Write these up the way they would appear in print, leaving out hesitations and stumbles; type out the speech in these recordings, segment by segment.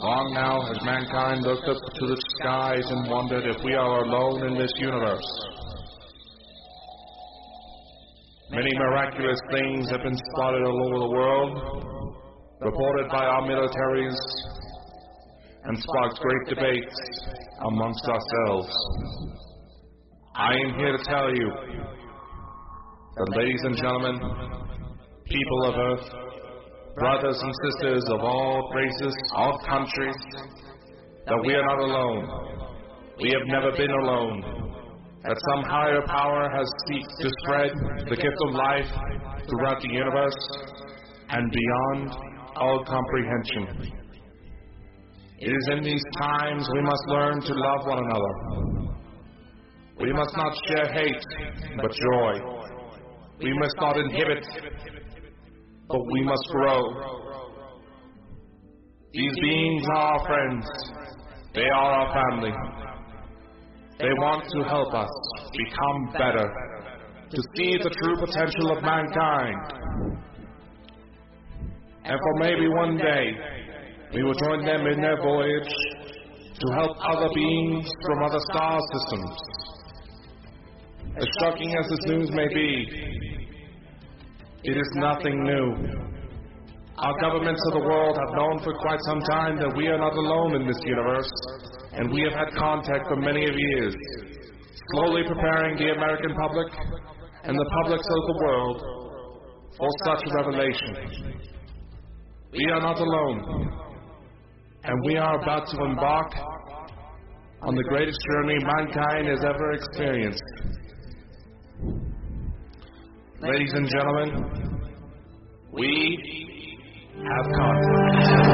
Long now has mankind looked up to the skies and wondered if we are alone in this universe. Many miraculous things have been spotted all over the world, reported by our militaries, and sparked great debates amongst ourselves. I am here to tell you that, ladies and gentlemen, people of Earth, brothers and sisters of all races, all countries, that we are not alone. We have never been alone. That some higher power has sought to spread the gift of life throughout the universe and beyond all comprehension. It is in these times we must learn to love one another. We must not share hate, but joy. We must not inhibit, but we must grow. These beings are our friends. They are our family. They want to help us become better, to see the true potential of mankind. And for maybe one day, we will join them in their voyage to help other beings from other star systems. As shocking as this news may be, it is nothing new. Our governments of the world have known for quite some time that we are not alone in this universe, and we have had contact for many of years, slowly preparing the American public and the publics of the world for such a revelation. We are not alone, and we are about to embark on the greatest journey mankind has ever experienced. Ladies and gentlemen, we have contact.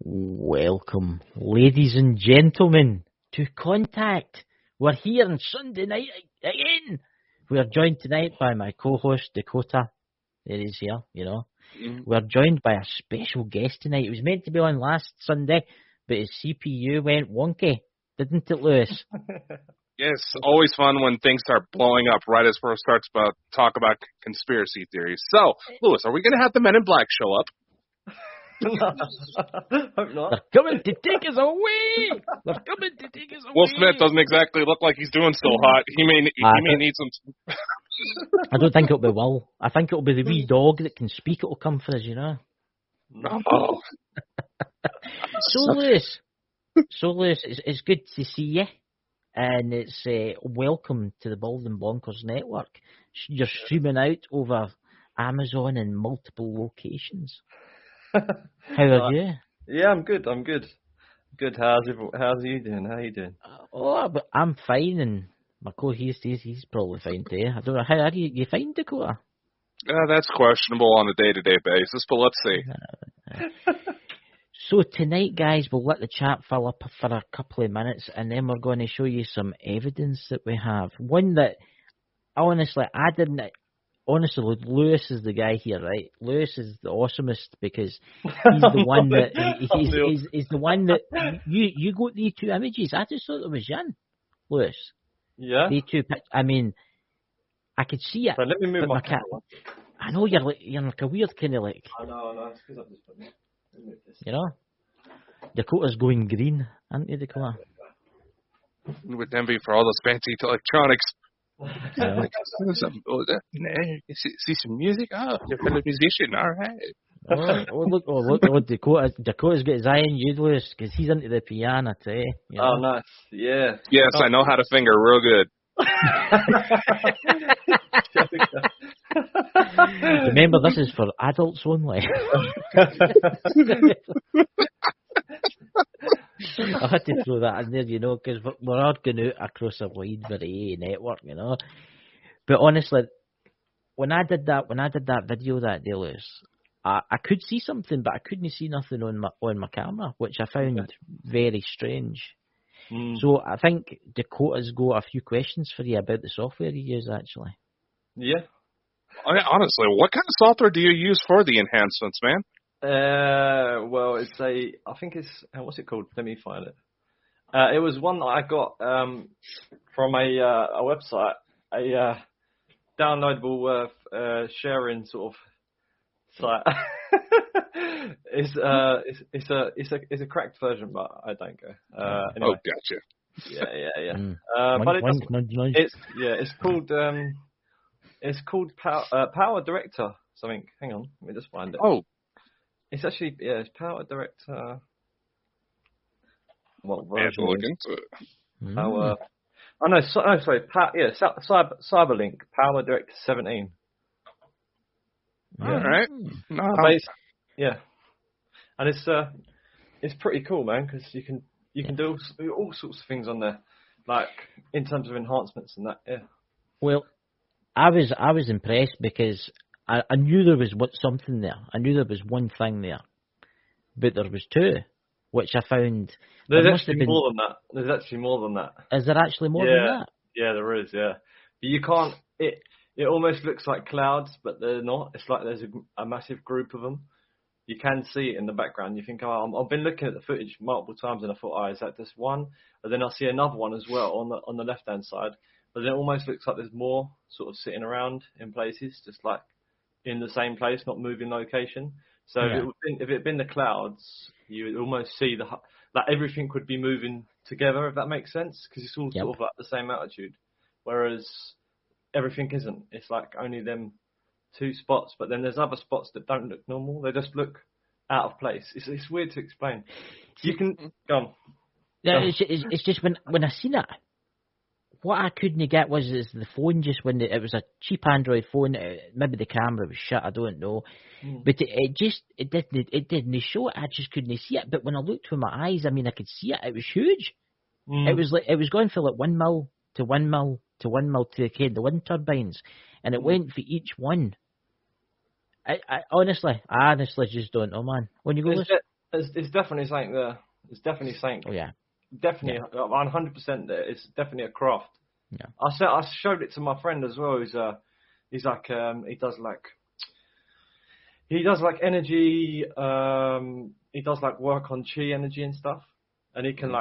Welcome, ladies and gentlemen, to Contact. We're here on Sunday night again. We are joined tonight by my co-host, Dakota. There he is here, you know. We're joined by a special guest tonight. It was meant to be on last Sunday, but his CPU went wonky, didn't it, Lewis? Yes, always fun when things start blowing up right as first starts about talk about conspiracy theories. So, Lewis, are we going to have the Men in Black show up? Hope not. They're coming to take us away. They're coming to take us away. Will Smith doesn't exactly look like he's doing so hot. He may need some. I don't think it'll be Will. I think it'll be the wee dog that can speak. It'll come for us, you know. Oh. So Lewis, it's good to see you, and it's welcome to the Bald and Bonkers network. You're streaming out over Amazon in multiple locations. How are you? Yeah, I'm good. Good. How's you doing? How are you doing? But I'm fine, and my co-host he's probably fine too. I don't know how are you fine, Dakota? That's questionable on a day-to-day basis, but let's see. So tonight, guys, we'll let the chat fill up for a couple of minutes, and then we're going to show you some evidence that we have. One that, honestly, I didn't... Honestly, Lewis is the guy here, right? Lewis is the awesomest because he's the one that... He's the one that... You got these two images. I just thought it was Jan, Lewis. Yeah? These two... I mean, I could see it. But let me move my cat. I know you're like a weird kind of like... I know. It's because I've just put me... You know? Dakota's going green, aren't you, Dakota? With envy for all those fancy electronics. See some music? Oh, you're a musician, all right. Look, Dakota's got his eye on you, Lewis, because he's into the piano too. You know? Oh, nice. Yeah. Yes, I know how to finger real good. Remember, this is for adults only. I had to throw that in there, you know, because we're all going out across a wide variety network, you know. But honestly, when I did that video that day, Lewis, I could see something, but I couldn't see nothing on my camera, which I found very strange. So I think Dakota's got a few questions for you about the software you use, actually. Yeah. Honestly, what kind of software do you use for the enhancements, man? Well, I think it's, what's it called? Let me find it. It was one that I got from a website, downloadable sharing sort of site. It's a cracked version, but I don't go. Anyway. Oh, gotcha. Yeah. But it's called Power Director something. Hang on, let me just find it. Oh, it's actually it's Power Director. What I have to version? look into it. Power. Oh no, sorry. Cyberlink Power Director 17. All right. No, yeah, and it's pretty cool, man, because you can do all sorts of things on there, like in terms of enhancements and that. Yeah. Well, I was impressed because I knew there was something there. I knew there was one thing there, but there was two, which I found. There's actually more than that. There's actually more than that. Is there actually more than that? Yeah, there is. Yeah, but you can't. It almost looks like clouds, but they're not. It's like there's a massive group of them. You can see it in the background. You think, I've been looking at the footage multiple times, and I thought, is that just one? But then I see another one as well on the left hand side. But then it almost looks like there's more sort of sitting around in places, just like in the same place, not moving location. So if it had been the clouds, you would almost see that everything would be moving together, if that makes sense, because it's all sort of like the same altitude. Whereas everything isn't. It's like only them two spots, but then there's other spots that don't look normal. They just look out of place. It's weird to explain. You can go on. Yeah, it's just when I seen it, what I couldn't get was the phone just when it was a cheap Android phone. Maybe the camera was shut. I don't know, but it didn't show it. I just couldn't see it. But when I looked with my eyes, I mean, I could see it. It was huge. It was like it was going for like 1 mil to 1 mil to 1 mil to the wind turbines, and it went for each one. I honestly just don't know, man. When you go, it's definitely something there. It's definitely something. Oh yeah. Definitely, 100% there. It's definitely a craft. Yeah. I showed it to my friend as well. He does like energy. He does like work on chi energy and stuff, and he can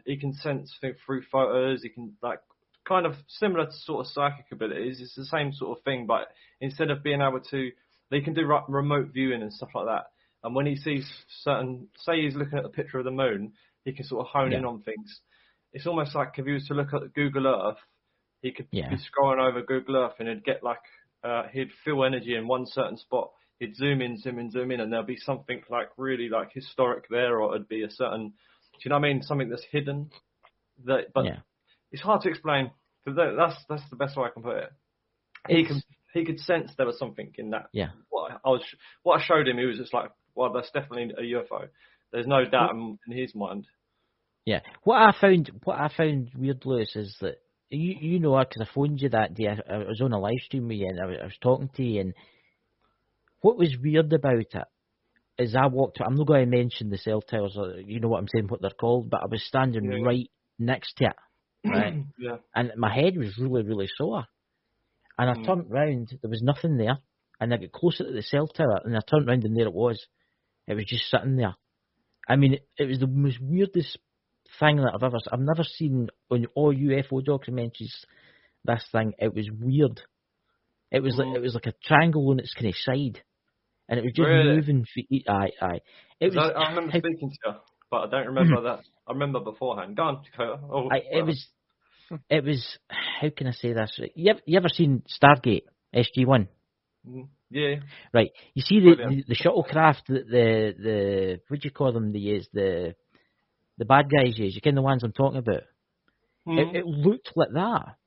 he can sense through photos. He can like kind of similar to sort of psychic abilities. It's the same sort of thing, but instead of being able to, they can do remote viewing and stuff like that. And when he sees say he's looking at a picture of the moon, he can sort of hone in on things. It's almost like if he was to look at Google Earth, he could be scrolling over Google Earth and he'd get like, he'd feel energy in one certain spot. He'd zoom in, and there'll be something like really like historic there, or it'd be a certain, do you know what I mean? Something that's hidden. It's hard to explain. But that's the best way I can put it. He could sense there was something in that. Yeah. What I showed him, he was just like, well, that's definitely a UFO. There's no doubt in his mind. Yeah. What I found weird, Lewis, is that you know, because I phoned you that day. I was on a live stream with you, and I was talking to you. And what was weird about it is I walked. I'm not going to mention the cell towers, or you know what I'm saying, what they're called. But I was standing right next to it, right? And my head was really, really sore. And I turned round. There was nothing there. And I got closer to the cell tower, and I turned round, and there it was. It was just sitting there. I mean, it was the most weirdest thing that I've never seen on all UFO documentaries. This thing, it was weird. It was like a triangle on its kind of side, and it was just moving. Aye. It was. I remember speaking to you, but I don't remember that. I remember beforehand. Go on, Dakota. It was. How can I say this? You ever seen Stargate SG-1? Yeah. Right. You see the shuttlecraft that the what do you call them? They use the bad guys use. You kind of the ones I'm talking about. It looked like that.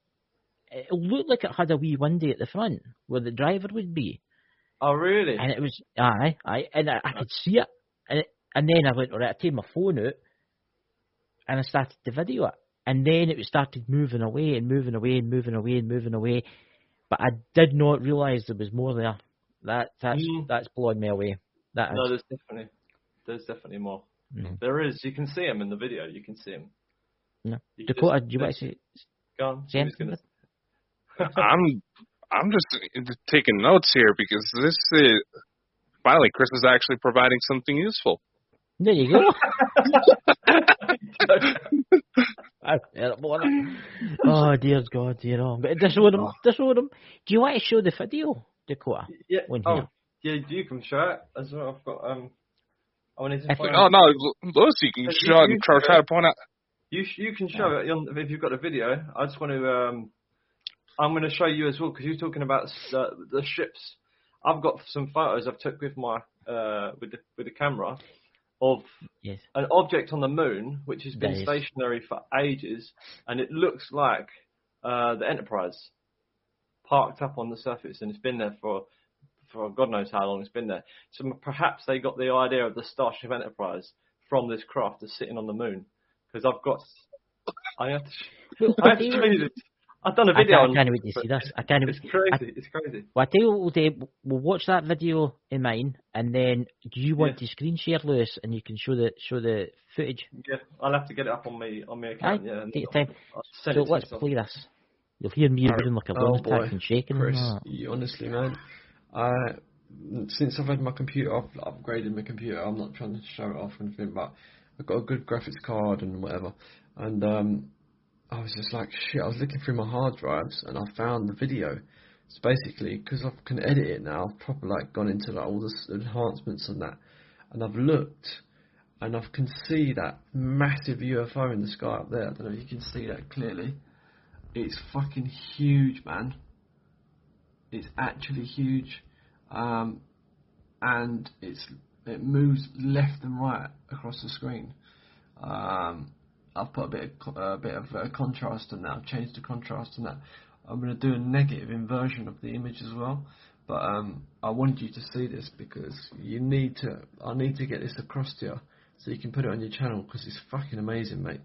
It looked like it had a wee window at the front where the driver would be. Oh really? And it was and I could see it. And then I went, all right, I take my phone out and I started to video it. And then it started moving away and moving away and moving away and moving away. But I did not realise there was more there. That's blowing me away. No, there's definitely more. There is. You can see him in the video. You can see him. No. Dakota, do you want to see? Go on. I'm just taking notes here because this is finally Chris is actually providing something useful. There you go. Oh dear God, you know. But they showed him. Do you want to show the video, Dakota? Yeah. On Oh, here? yeah. You can show it as well. I've got I wanted to find. Oh no, Lewis, you can show it and try to point out. You can show it if you've got the video. I just want to. I'm going to show you as well because you're talking about the ships. I've got some photos I've took with my with the camera of an object on the moon which has been stationary for ages, and it looks like the Enterprise parked up on the surface, and it's been there for God knows how long it's been there. So perhaps they got the idea of the Starship Enterprise from this craft that's sitting on the moon. Because I have to show you this. I've done a video. I can't wait to see this. I can't. It's crazy. It's crazy. Well, I tell you what we'll watch that video in mine, and then do you want to screen share, Lewis, and you can show the footage? Yeah, I'll have to get it up on my account. Yeah, take your time. So let's play this. You'll hear me reading like a lunatic and shaking. Chris, honestly, man, since I've had my computer, I've upgraded my computer. I'm not trying to show it off or anything, but I've got a good graphics card and whatever. And I was just like, shit, I was looking through my hard drives and I found the video. It's basically, because I can edit it now, I've probably gone into all the enhancements and that. And I've looked and I can see that massive UFO in the sky up there. I don't know if you can see that clearly. It's fucking huge, man. It's actually huge. And it moves left and right across the screen. I've put a bit of contrast on that. I've changed the contrast on that. I'm going to do a negative inversion of the image as well. But I wanted you to see this because I need to get this across to you so you can put it on your channel because it's fucking amazing, mate.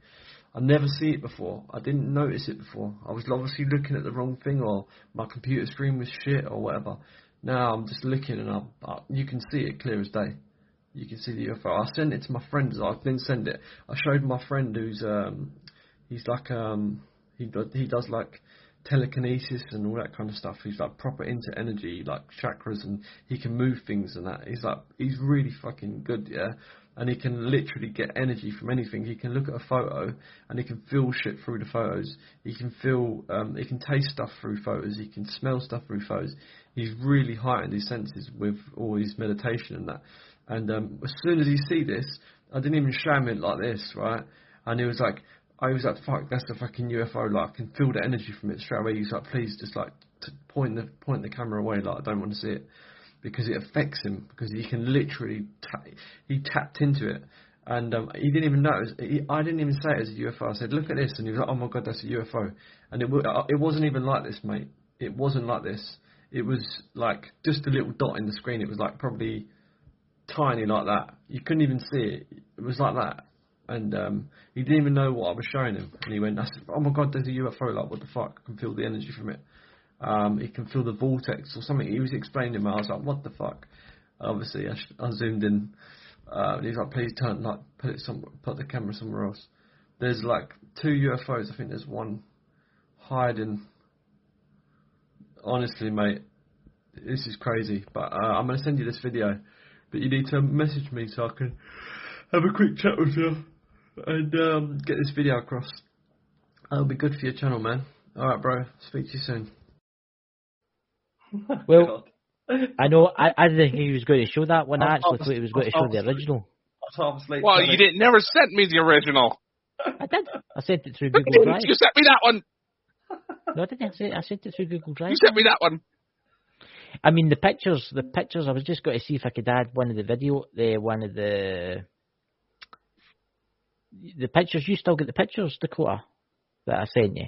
I never see it before. I didn't notice it before. I was obviously looking at the wrong thing, or my computer screen was shit or whatever. Now I'm just looking and you can see it clear as day. You can see the UFO. I sent it to my friends. I didn't send it. I showed my friend who's he's like he does like telekinesis and all that kind of stuff. He's like proper into energy, like chakras, and he can move things and that. He's really fucking good, yeah. And he can literally get energy from anything. He can look at a photo and he can feel shit through the photos. He can feel, he can taste stuff through photos. He can smell stuff through photos. He's really heightened his senses with all his meditation and that. And as soon as he see this, I didn't even show him it like this, right? And he was like, fuck, that's a fucking UFO. Like, I can feel the energy from it straight away. He's like, please, just like point the camera away. Like, I don't want to see it. Because it affects him, because he can literally, he tapped into it, and he didn't even notice. I didn't even say it as a UFO. I said, look at this, and he was like, oh my god, that's a UFO. And it wasn't even like this, mate. It wasn't like this. It was like just a little dot in the screen. It was like probably tiny like that. You couldn't even see it. It was like that. And he didn't even know what I was showing him. And he went, oh my god, there's a UFO, like what the fuck? I can feel the energy from it. He can feel the vortex or something. He was explaining to me. I was like, what the fuck? Obviously, I zoomed in. And he's like, please put the camera somewhere else. There's like 2 UFOs. I think there's one hiding. Honestly, mate, this is crazy. But I'm going to send you this video. But you need to message me so I can have a quick chat with you and get this video across. That'll be good for your channel, man. Alright, bro. Speak to you soon. Well, I know. I didn't think he was going to show that one. I actually thought he was going to show the original. Well, you didn't never sent me the original. I did. I sent it through Google Drive. You sent me that one. No, I didn't. I sent it through Google Drive. You sent me that one. I mean, the pictures. I was just going to see if I could add one of the pictures. You still get the pictures, Dakota, that I sent you.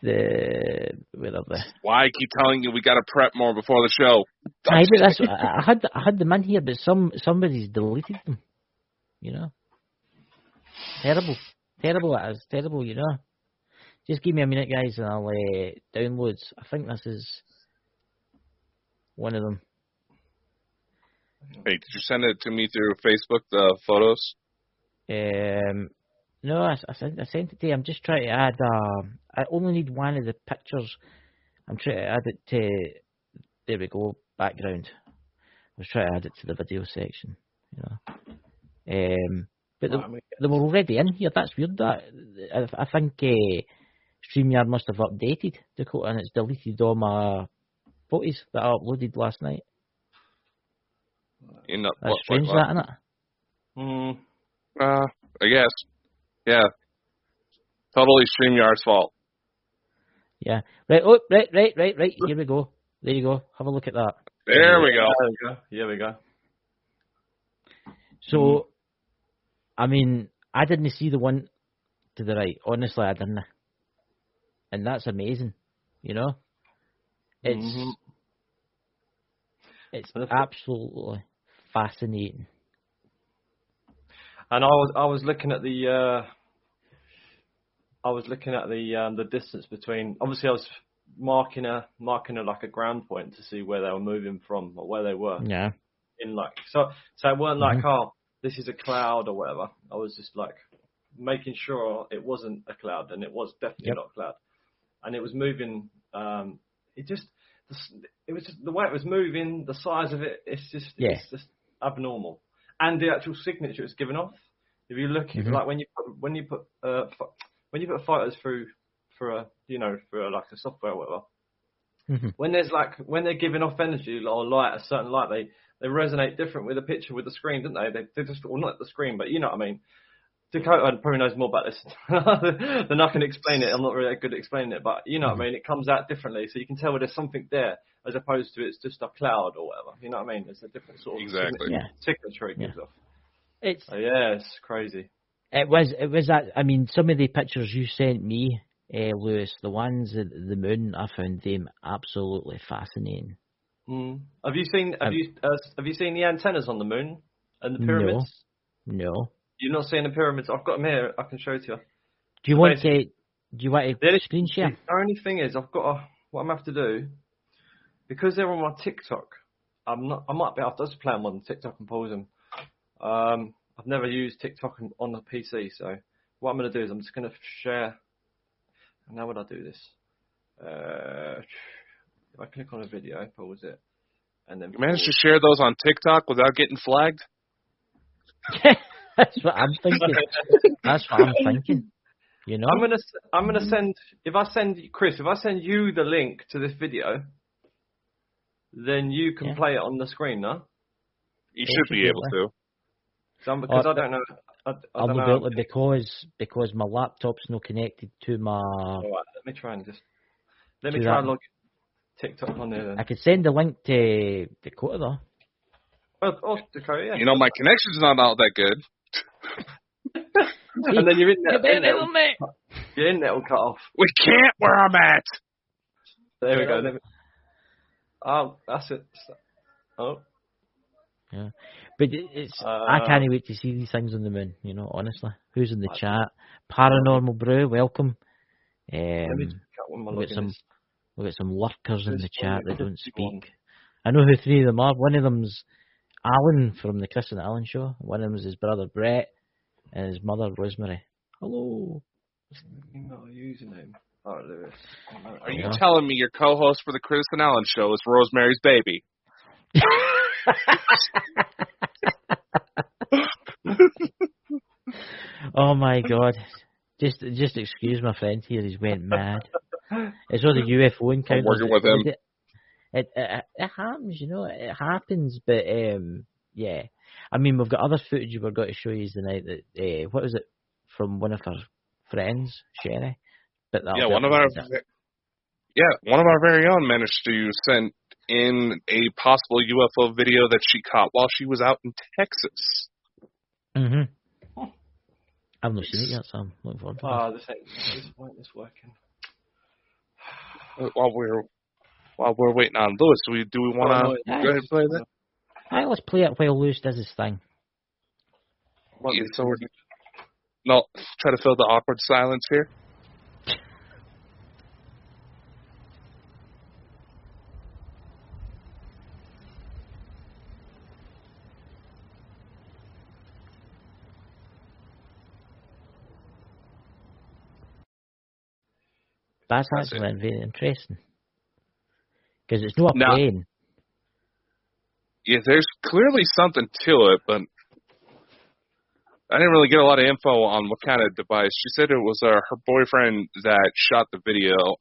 Where are they? Why I keep telling you we got to prep more before the show? I had them in here, but somebody's deleted them. You know, terrible it is, terrible. You know, just give me a minute, guys, and I'll download. I think this is one of them. Hey, did you send it to me through Facebook? The photos? No, I sent it to you. I'm just trying to add. I only need one of the pictures. I'm trying to add it to. There we go. Background. I was trying to add it to the video section. You know. But they were already in here. That's weird. That I think StreamYard must have updated Dakota, and it's deleted all my photos that I uploaded last night. That's strange, that, isn't it? I guess. Yeah. Totally StreamYard's fault. Yeah. Right. Oh, right. Here we go. There you go. Have a look at that. There we go. Here we go. So, I mean, I didn't see the one to the right. Honestly, I didn't. And that's amazing. You know? It's absolutely fascinating. And I was looking at the distance between. Obviously, I was marking a like a ground point to see where they were moving from or where they were. Yeah. In like so it weren't like this is a cloud or whatever. I was just like making sure it wasn't a cloud, and it was definitely not a cloud. And it was moving. It was just the way it was moving, the size of it. It's just abnormal. And the actual signature it's given off. If you look, like when you put photos through for a like a software or whatever, when they're giving off energy or light, a certain light, they resonate different with the picture, with the screen, don't they? They just, well, not the screen, but you know what I mean. Dakota probably knows more about this than I can explain it. I'm not really good at explaining it, but you know what I mean. It comes out differently, so you can tell where there's something there, as opposed to it's just a cloud or whatever. You know what I mean? It's a different sort of signature it gives off. It's crazy. It was that. I mean, some of the pictures you sent me, Lewis, the ones at the moon, I found them absolutely fascinating. Have you seen the antennas on the moon and the pyramids? No. You're not seeing the pyramids. I've got them here. I can show it to you. Do you want to screen share? The only thing is, what I'm going to have to do, because they're on my TikTok. I might be able to just play them on TikTok and pause them. I've never used TikTok on the PC, so what I'm going to do is I'm just going to share. And how would I do this? If I click on a video, pause it, and then you managed to share those on TikTok without getting flagged? That's what I'm thinking. You know, I'm gonna send. If I send you the link to this video, then you can play it on the screen, no? You should be able to. Because I don't know. I'll be able to because my laptop's not connected to my. All right, let me try and log TikTok on there. Then. I could send the link to Dakota though. Dakota, yeah. You know, my connection's not all that good. And then your internet will cut off. We can't where I'm at. There we go. Oh, that's it. Oh. Yeah. But I can't wait to see these things on the moon, you know, honestly. Who's in the chat? Paranormal Brew, welcome. We've got some lurkers in the chat that don't speak. I know who three of them are. One of them's Alan from the Chris and Alan show. One of them's his brother Brett and his mother Rosemary. Hello. Not a username. Oh, Lewis. Are you telling me your co-host for the Chris and Alan show is Rosemary's baby? Oh my God! Just excuse my friend here. He's went mad. It's all the UFO encounters. I'm working with him. It happens, you know. It happens, but yeah. I mean, we've got other footage we've got to show you tonight. That what was it from one of our friends, Sherry? But one of our very own managed to send in a possible UFO video that she caught while she was out in Texas. I've not seen it yet, so I'm looking forward to this is working. While we're waiting on Lewis, do we want to go ahead and play that? Alright, let's play it while Lewis does his thing. Try to fill the awkward silence here. That's actually very interesting. Because it's not a plane. Yeah, there's clearly something to it, but I didn't really get a lot of info on what kind of device. She said it was her boyfriend that shot the video.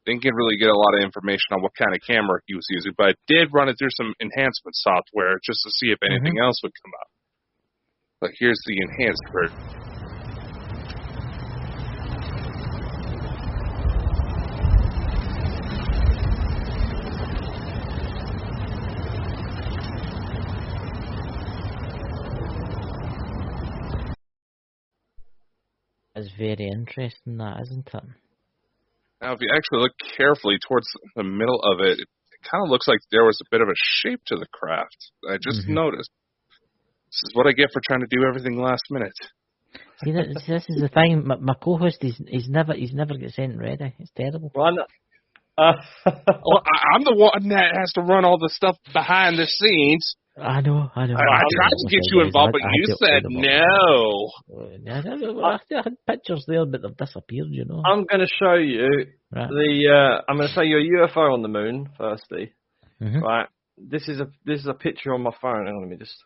Didn't really get a lot of information on what kind of camera he was using, but I did run it through some enhancement software just to see if anything else would come up. But here's the enhanced version. It's very interesting, that, isn't it? Now, if you actually look carefully towards the middle of it, it kind of looks like there was a bit of a shape to the craft. I just noticed. This is what I get for trying to do everything last minute. See, this is the thing. My co-host, he's never gets anything ready. It's terrible. Run. Well, I'm the one that has to run all the stuff behind the scenes. I know. I tried to get you involved, but you said no. I had pictures there, but they've disappeared, you know. I'm going to show you I'm going to show you a UFO on the moon, firstly. Right. This is a picture on my phone. Hang on, let me just.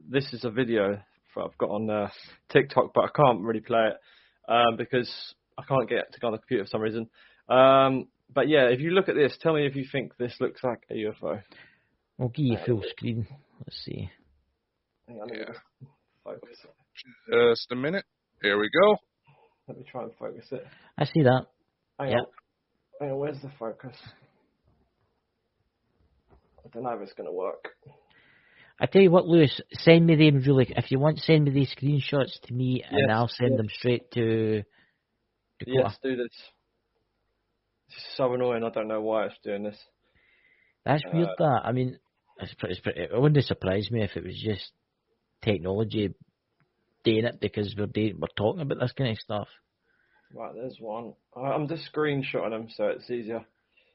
This is a video I've got on TikTok, but I can't really play it because I can't get it to go on the computer for some reason. But yeah, if you look at this, tell me if you think this looks like a UFO. I'll give you full screen. Let's see. Hang on, focus it. Just a minute. Here we go. Let me try and focus it. I see that. Hang on, where's the focus? I don't know if it's going to work. I tell you what, Lewis, send me them if you want, send me these screenshots to me, and I'll send them straight to Dakota. Yes, do this. It's so annoying. I don't know why it's doing this. That's weird, that. I mean, it wouldn't surprise me if it was just technology doing it because we're talking about this kind of stuff. Right, there's one. I'm just screenshotting them so it's easier.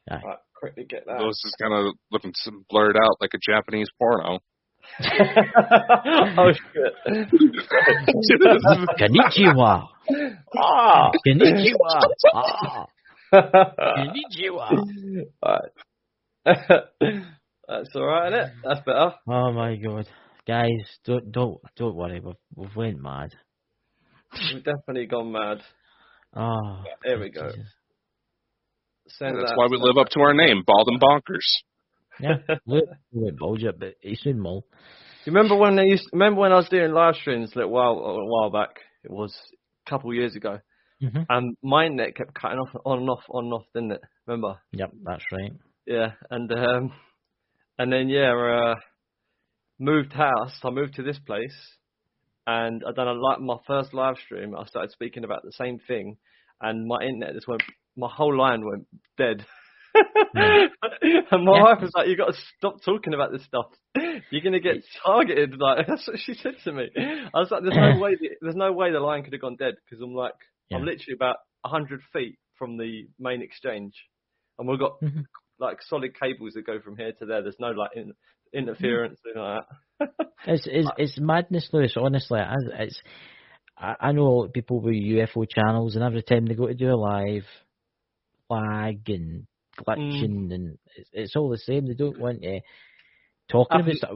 Aye. Right, quickly get that. This is kind of looking blurred out like a Japanese porno. Oh, shit. Konnichiwa. Konnichiwa. Konnichiwa. Alright. That's alright, isn't it? That's better. Oh my god. Guys, don't worry, we've went mad. We've definitely gone mad. Oh, here we go. That's why we live up to our name, Bald and Bonkers. Yeah, we went bald yet, but he's soon mole. You remember when I was doing live streams a while back? It was a couple of years ago. And my internet kept cutting off, on and off, didn't it? Remember? Yep, that's right. Yeah, and then moved house. I moved to this place, and I done my first live stream. I started speaking about the same thing, and my internet just went. My whole line went dead. And my wife was like, "You got to stop talking about this stuff. You're gonna get targeted." Like that's what she said to me. I was like, "There's no way the line could have gone dead," because I'm like, I'm literally about 100 feet from the main exchange, and we've got like solid cables that go from here to there. There's no like interference or like that. It's madness, Lewis. Honestly, I know people with UFO channels, and every time they go to do a live, lag and glitching, and it's all the same. They don't want to talking about stuff.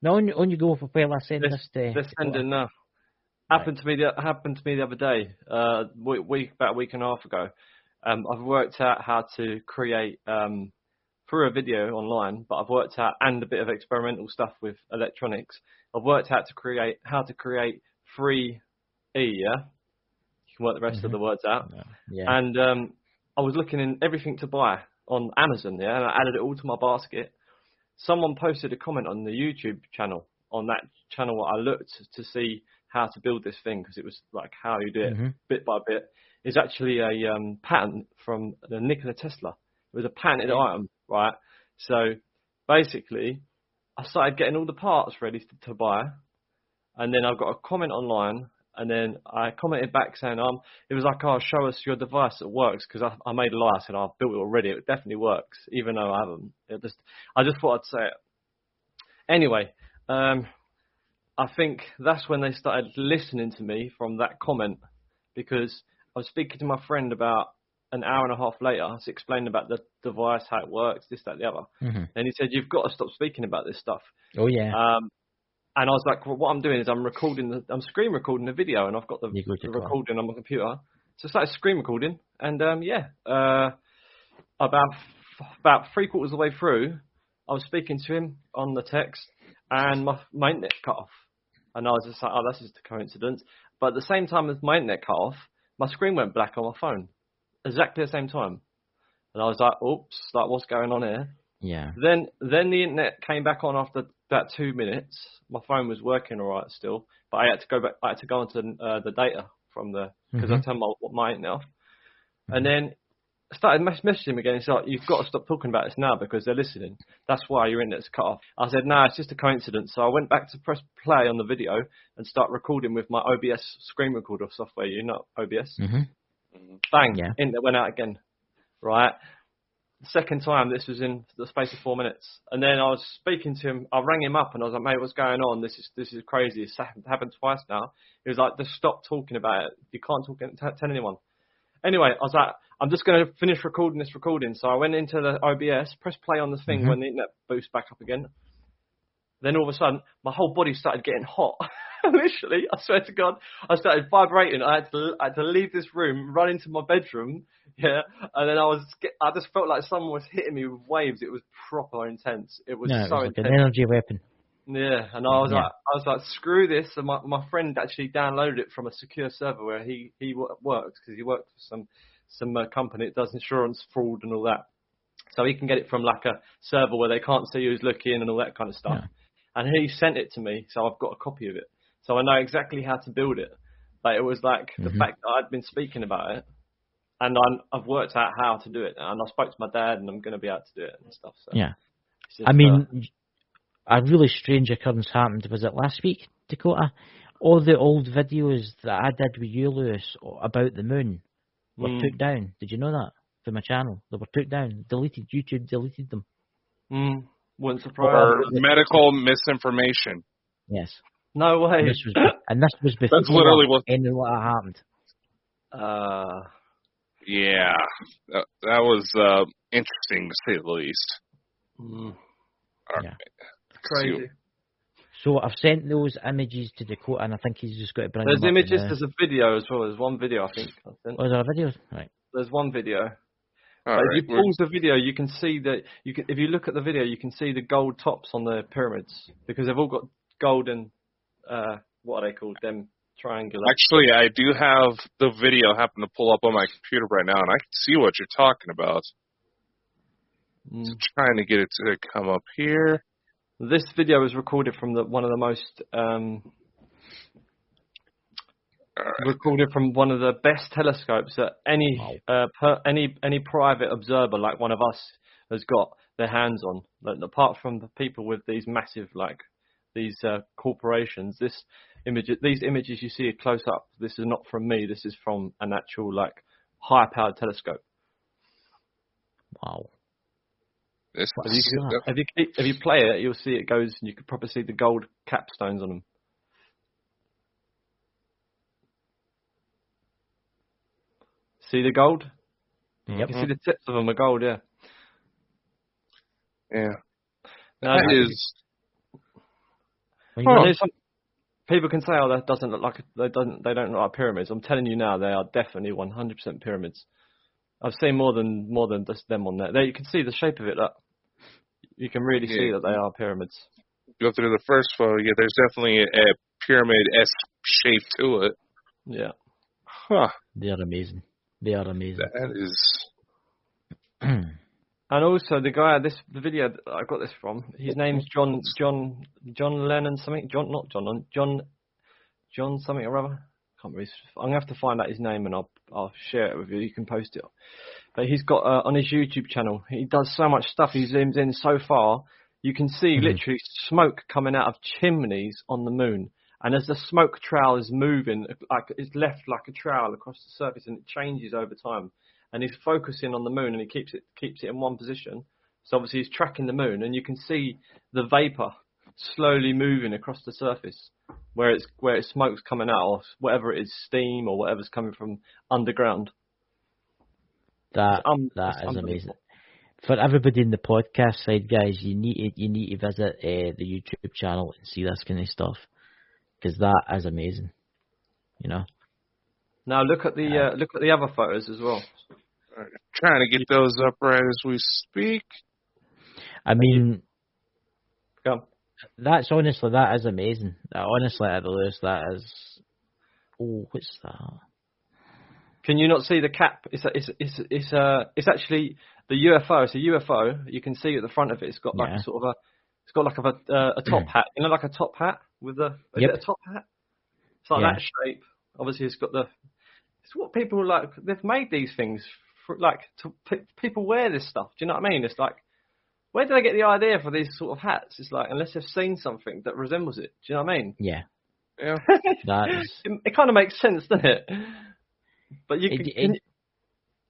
No, on you go for where I send this to. They're sending now. Happened to me the other day. About a week and a half ago. I've worked out how to create through a video online, but I've worked out, and a bit of experimental stuff with electronics. I've worked out how to create 3E. Yeah, you can work the rest of the words out. Yeah. And I was looking in everything to buy on Amazon. Yeah, and I added it all to my basket. Someone posted a comment on the YouTube channel. On that channel, I looked to see how to build this thing, because it was like how you do it bit by bit. It's actually a patent from the Nikola Tesla. It was a patented item, right? So basically, I started getting all the parts ready to buy, and then I got a comment online, and then I commented back saying, it was like, "Oh, show us your device that works," because I made a lie. I said, "I've built it already. It definitely works," even though I haven't. I just thought I'd say it. Anyway, I think that's when they started listening to me, from that comment, because I was speaking to my friend about an hour and a half later. I was explaining about the device, how it works, this, that, the other. And he said, "You've got to stop speaking about this stuff." Oh, yeah. And I was like, well, what I'm doing is I'm screen recording the video, and I've got the recording on my computer. So I started screen recording, and about 3/4 of the way through, I was speaking to him on the text, and my internet cut off. And I was just like, oh, that's just a coincidence. But at the same time as my internet cut off, my screen went black on my phone. Exactly the same time. And I was like, oops, like, what's going on here? Yeah. Then the internet came back on after about 2 minutes. My phone was working all right still, but I had to go back. I had to go onto the data from because I turned my internet off. And then I started messaging him again. He's like, you've got to stop talking about this now because they're listening. That's why your internet's cut off. I said, no, it's just a coincidence. So I went back to press play on the video and start recording with my OBS screen recorder software. You know OBS? Bang, internet went out again. Right? The second time, this was in the space of 4 minutes. And then I was speaking to him. I rang him up and I was like, mate, what's going on? This is crazy. It's happened twice now. He was like, just stop talking about it. You can't tell anyone. Anyway, I was like, I'm just going to finish recording this recording. So I went into the OBS, pressed play on the thing when the internet boosts back up again. Then all of a sudden, my whole body started getting hot. Literally, I swear to God, I started vibrating. I had to leave this room, run into my bedroom, and then I just felt like someone was hitting me with waves. It was proper intense. It was so like intense. an energy weapon. Yeah, and I was like, screw this. And my friend actually downloaded it from a secure server where he works, because he works for some company that does insurance fraud and all that. So he can get it from like a server where they can't see who's looking and all that kind of stuff. Yeah. And he sent it to me, so I've got a copy of it. So I know exactly how to build it. But it was like the fact that I'd been speaking about it, and I've worked out how to do it now. And I spoke to my dad, and I'm going to be able to do it and stuff. So yeah. Just, I mean, a really strange occurrence happened. Was it last week, Dakota? All the old videos that I did with you, Lewis, about the moon were took down. Did you know that? From my channel. They were took down. Deleted. YouTube deleted them. Wouldn't surprise or medical misinformation. Yes. No way. And this was before That's literally what happened. Yeah, that was interesting to say the least. Yeah. Crazy. So I've sent those images to Dakota, and I think he's just got to bring There's them images. up. There's a video as well. There's one video I think. Oh, is there a video? Right. There's one video. Right, if you pause the video, you can see that if you look at the video, you can see the gold tops on the pyramids because they've all got golden. What are they called? Them triangular. Actually, I do have the video happen to pull up on my computer right now, and I can see what you're talking about. So trying to get it to come up here. This video was recorded from one of the most recorded from one of the best telescopes that any private observer like one of us has got their hands on. Like, apart from the people with these massive these corporations, these images you see close up. This is not from me. This is from an actual high-powered telescope. Wow. If you play it, you'll see it goes, and you can probably see the gold capstones on them. See the gold? Yep. You can see the tips of them are gold, yeah. Yeah. Now, that is. People can say, "Oh, that doesn't look like they don't look like pyramids." I'm telling you now, they are definitely 100% pyramids. I've seen more than just them on there. You can see the shape of it. You can really see that they are pyramids. Go through the first photo. Yeah, there's definitely a pyramid-esque shape to it. Yeah. Huh. They are amazing. They are amazing. That is. And also the guy, the video that I got this from, his name's John Lennon something. John something or other. Can't remember. I'm gonna have to find out his name and I'll share it with you. You can post it. But he's got on his YouTube channel. He does so much stuff. He zooms in so far. You can see literally smoke coming out of chimneys on the moon. And as the smoke trail is moving, it's left like a trail across the surface, and it changes over time. And he's focusing on the moon, and he keeps it in one position. So obviously he's tracking the moon, and you can see the vapor slowly moving across the surface, where it's smoke's coming out, or whatever it is, steam or whatever's coming from underground. That is amazing. For everybody in the podcast side, guys, you need to visit the YouTube channel and see this kind of stuff, because that is amazing. You know. Now look at the other photos as well. Trying to get those up right as we speak. I mean, Go. that is amazing. Honestly, Lewis, that is. Oh, what's that? Can you not see the cap? It's actually the UFO. It's a UFO. You can see at the front of it. It's got like a sort of a top hat. You know, like a top hat with is it a top hat? It's like that shape. Obviously, it's got it's what people like. They've made these things for, like people wear this stuff. Do you know what I mean? It's like, where did they get the idea for these sort of hats? It's like, unless they've seen something that resembles it. Do you know what I mean? Yeah. Yeah. It kind of makes sense, doesn't it? But you can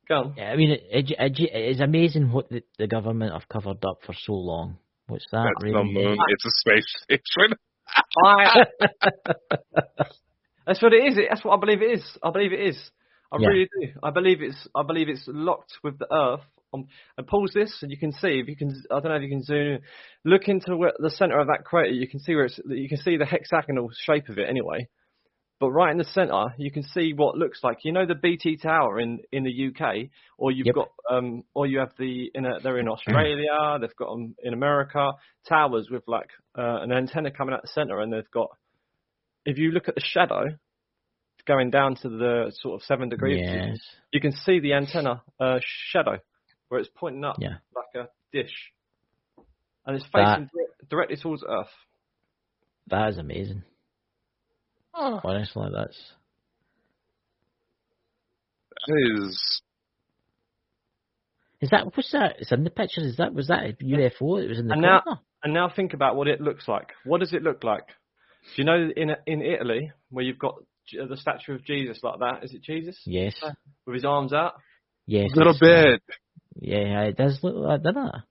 go on. I mean, it's amazing what the government have covered up for so long. What's that? That's the moon. It's a space station. That's what it is. That's what I believe it is. I believe it is. I really do. I believe it's locked with the Earth. And pause this, and you can see, if you can, I don't know if you can zoom in. Look into the center of that crater. You can see you can see the hexagonal shape of it anyway. But right in the center, you can see what looks like, you know, the BT Tower in the UK, or you've got or you have they're in Australia. They've got them in America, towers with like an antenna coming out the center, and they've got. If you look at the shadow going down to the sort of 7 degrees, you can see the antenna shadow, where it's pointing up like a dish. And it's facing directly towards Earth. That is amazing. Oh. Honestly, that is... Is that, what's that? It's in the picture. Was that a UFO? It was in the corner? And now think about what it looks like. What does it look like? Do you know in Italy, where you've got the statue of Jesus like that? Is it Jesus? Yes. With his arms out? Yes. A little bit. Yeah, it does look like that, doesn't it?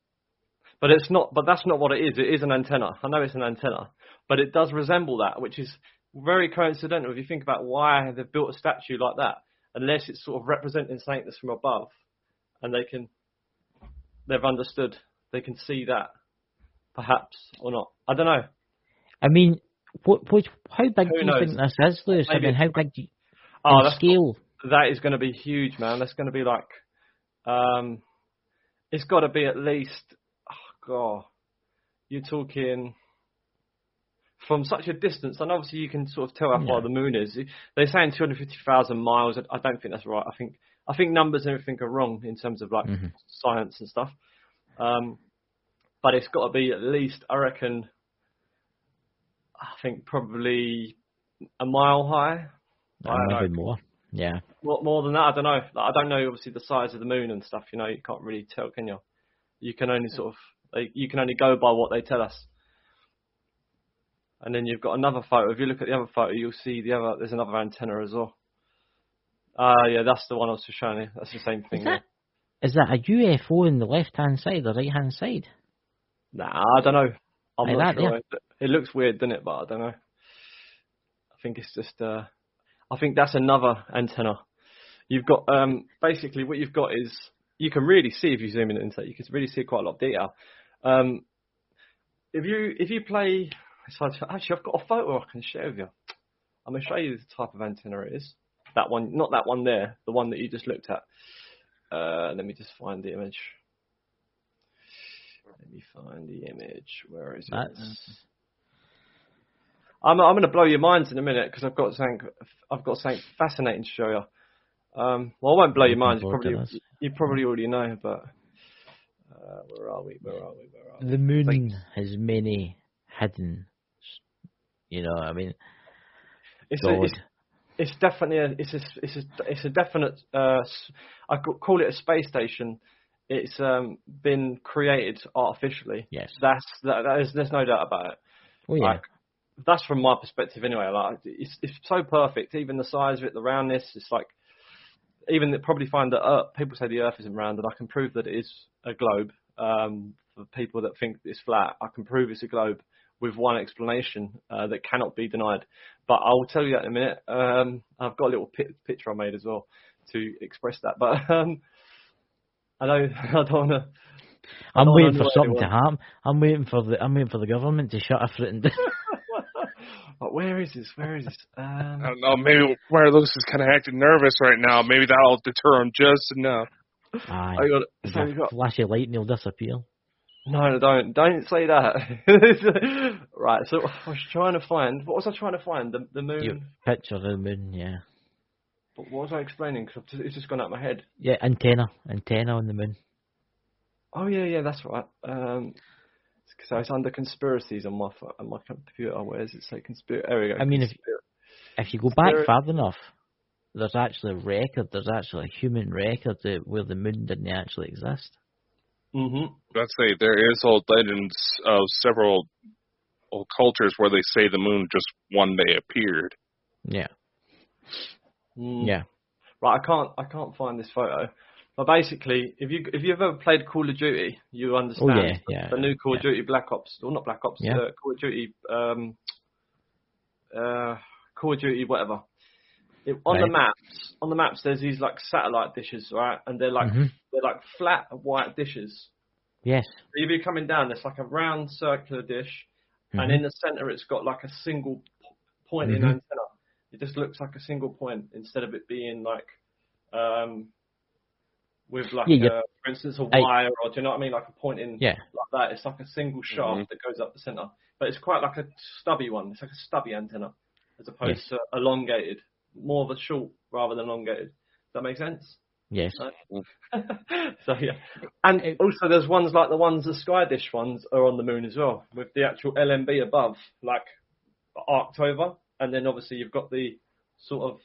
But it's not. But that's not what it is. It is an antenna. I know it's an antenna, but it does resemble that, which is very coincidental if you think about why they've built a statue like that. Unless it's sort of representing something that's from above, and they've understood. They can see that, perhaps or not. I don't know. I mean, how big do you think this is, Lewis? I mean, how big do you? Scale. That is going to be huge, man. That's going to be like. It's got to be at least, you're talking from such a distance, and obviously you can sort of tell how far the moon is. They're saying 250,000 miles. I don't think that's right. I think numbers and everything are wrong in terms of like science and stuff. But it's got to be at least, I reckon, I think probably a mile high. Maybe more. Yeah. More than that, I don't know. I don't know, obviously, the size of the moon and stuff. You know, you can't really tell, can you? You can only you can only go by what they tell us. And then you've got another photo. If you look at the other photo, you'll see there's another antenna as well. Yeah, that's the one I was just showing you. That's the same thing. Is that a UFO in the left-hand side or right-hand side? Nah, I don't know. I'm not sure. Yeah. It looks weird, doesn't it? But I don't know. I think it's just... I think that's another antenna. You've got basically what you've got is you can really see if you zoom in into it. You can really see quite a lot of detail. If you play, actually I've got a photo I can share with you. I'm going to show you the type of antenna it is. That one, not that one there, the one that you just looked at. Let me just find the image. Where is it? I'm going to blow your minds in a minute because I've got something fascinating to show you. Well, I won't blow your minds. You probably already know, but where are we? The moon has many hidden. You know, I mean, it's definitely it's a definite. I could call it a space station. It's been created artificially. Yes, there's no doubt about it. Well, yeah. That's from my perspective anyway. Like it's so perfect. Even the size of it, the roundness. It's like even they probably find that people say the Earth isn't round, and I can prove that it is a globe. For people that think it's flat, I can prove it's a globe with one explanation that cannot be denied. But I will tell you that in a minute. I've got a little picture I made as well to express that. But I know I don't want to I'm waiting for something to happen. I'm waiting for the government to shut everything down. But where is this? I don't know. Maybe Wire Lewis is kind of acting nervous right now. Maybe that'll deter him just enough. Aye. So you got flash of light and he'll disappear. No, don't say that. Right. So I was trying to find. What was I trying to find? The moon. Picture of the moon. Yeah. What was I explaining? Because it's just gone out of my head. Yeah, antenna on the moon. Oh yeah, that's right. So it's under conspiracies on my computer. Where does it say conspiracy? There we go. I mean, if you go back far enough, there's actually a record. There's actually a human record where the moon didn't actually exist. Mm-hmm. Let's say there is old legends of several old cultures where they say the moon just one day appeared. Yeah. Yeah. Right. I can't find this photo. But basically, if you've ever played Call of Duty, you understand the new Call of Duty Black Ops, or not Black Ops, Call of Duty, Call of Duty whatever. On the maps, there's these like satellite dishes, right? And they're like flat white dishes. Yes. So if you're coming down, there's like a round circular dish, and in the center it's got like a single point in antenna. It just looks like a single point instead of it being like with like for instance a wire, or do you know what I mean, like a point in like that. It's like a single shaft that goes up the center, but it's quite like a stubby one. It's like a stubby antenna as opposed to elongated, more of a short rather than elongated. Does that make sense? Yes. So yeah, and also there's ones like the Sky Dish ones are on the moon as well, with the actual LMB above, like arced over, and then obviously you've got the sort of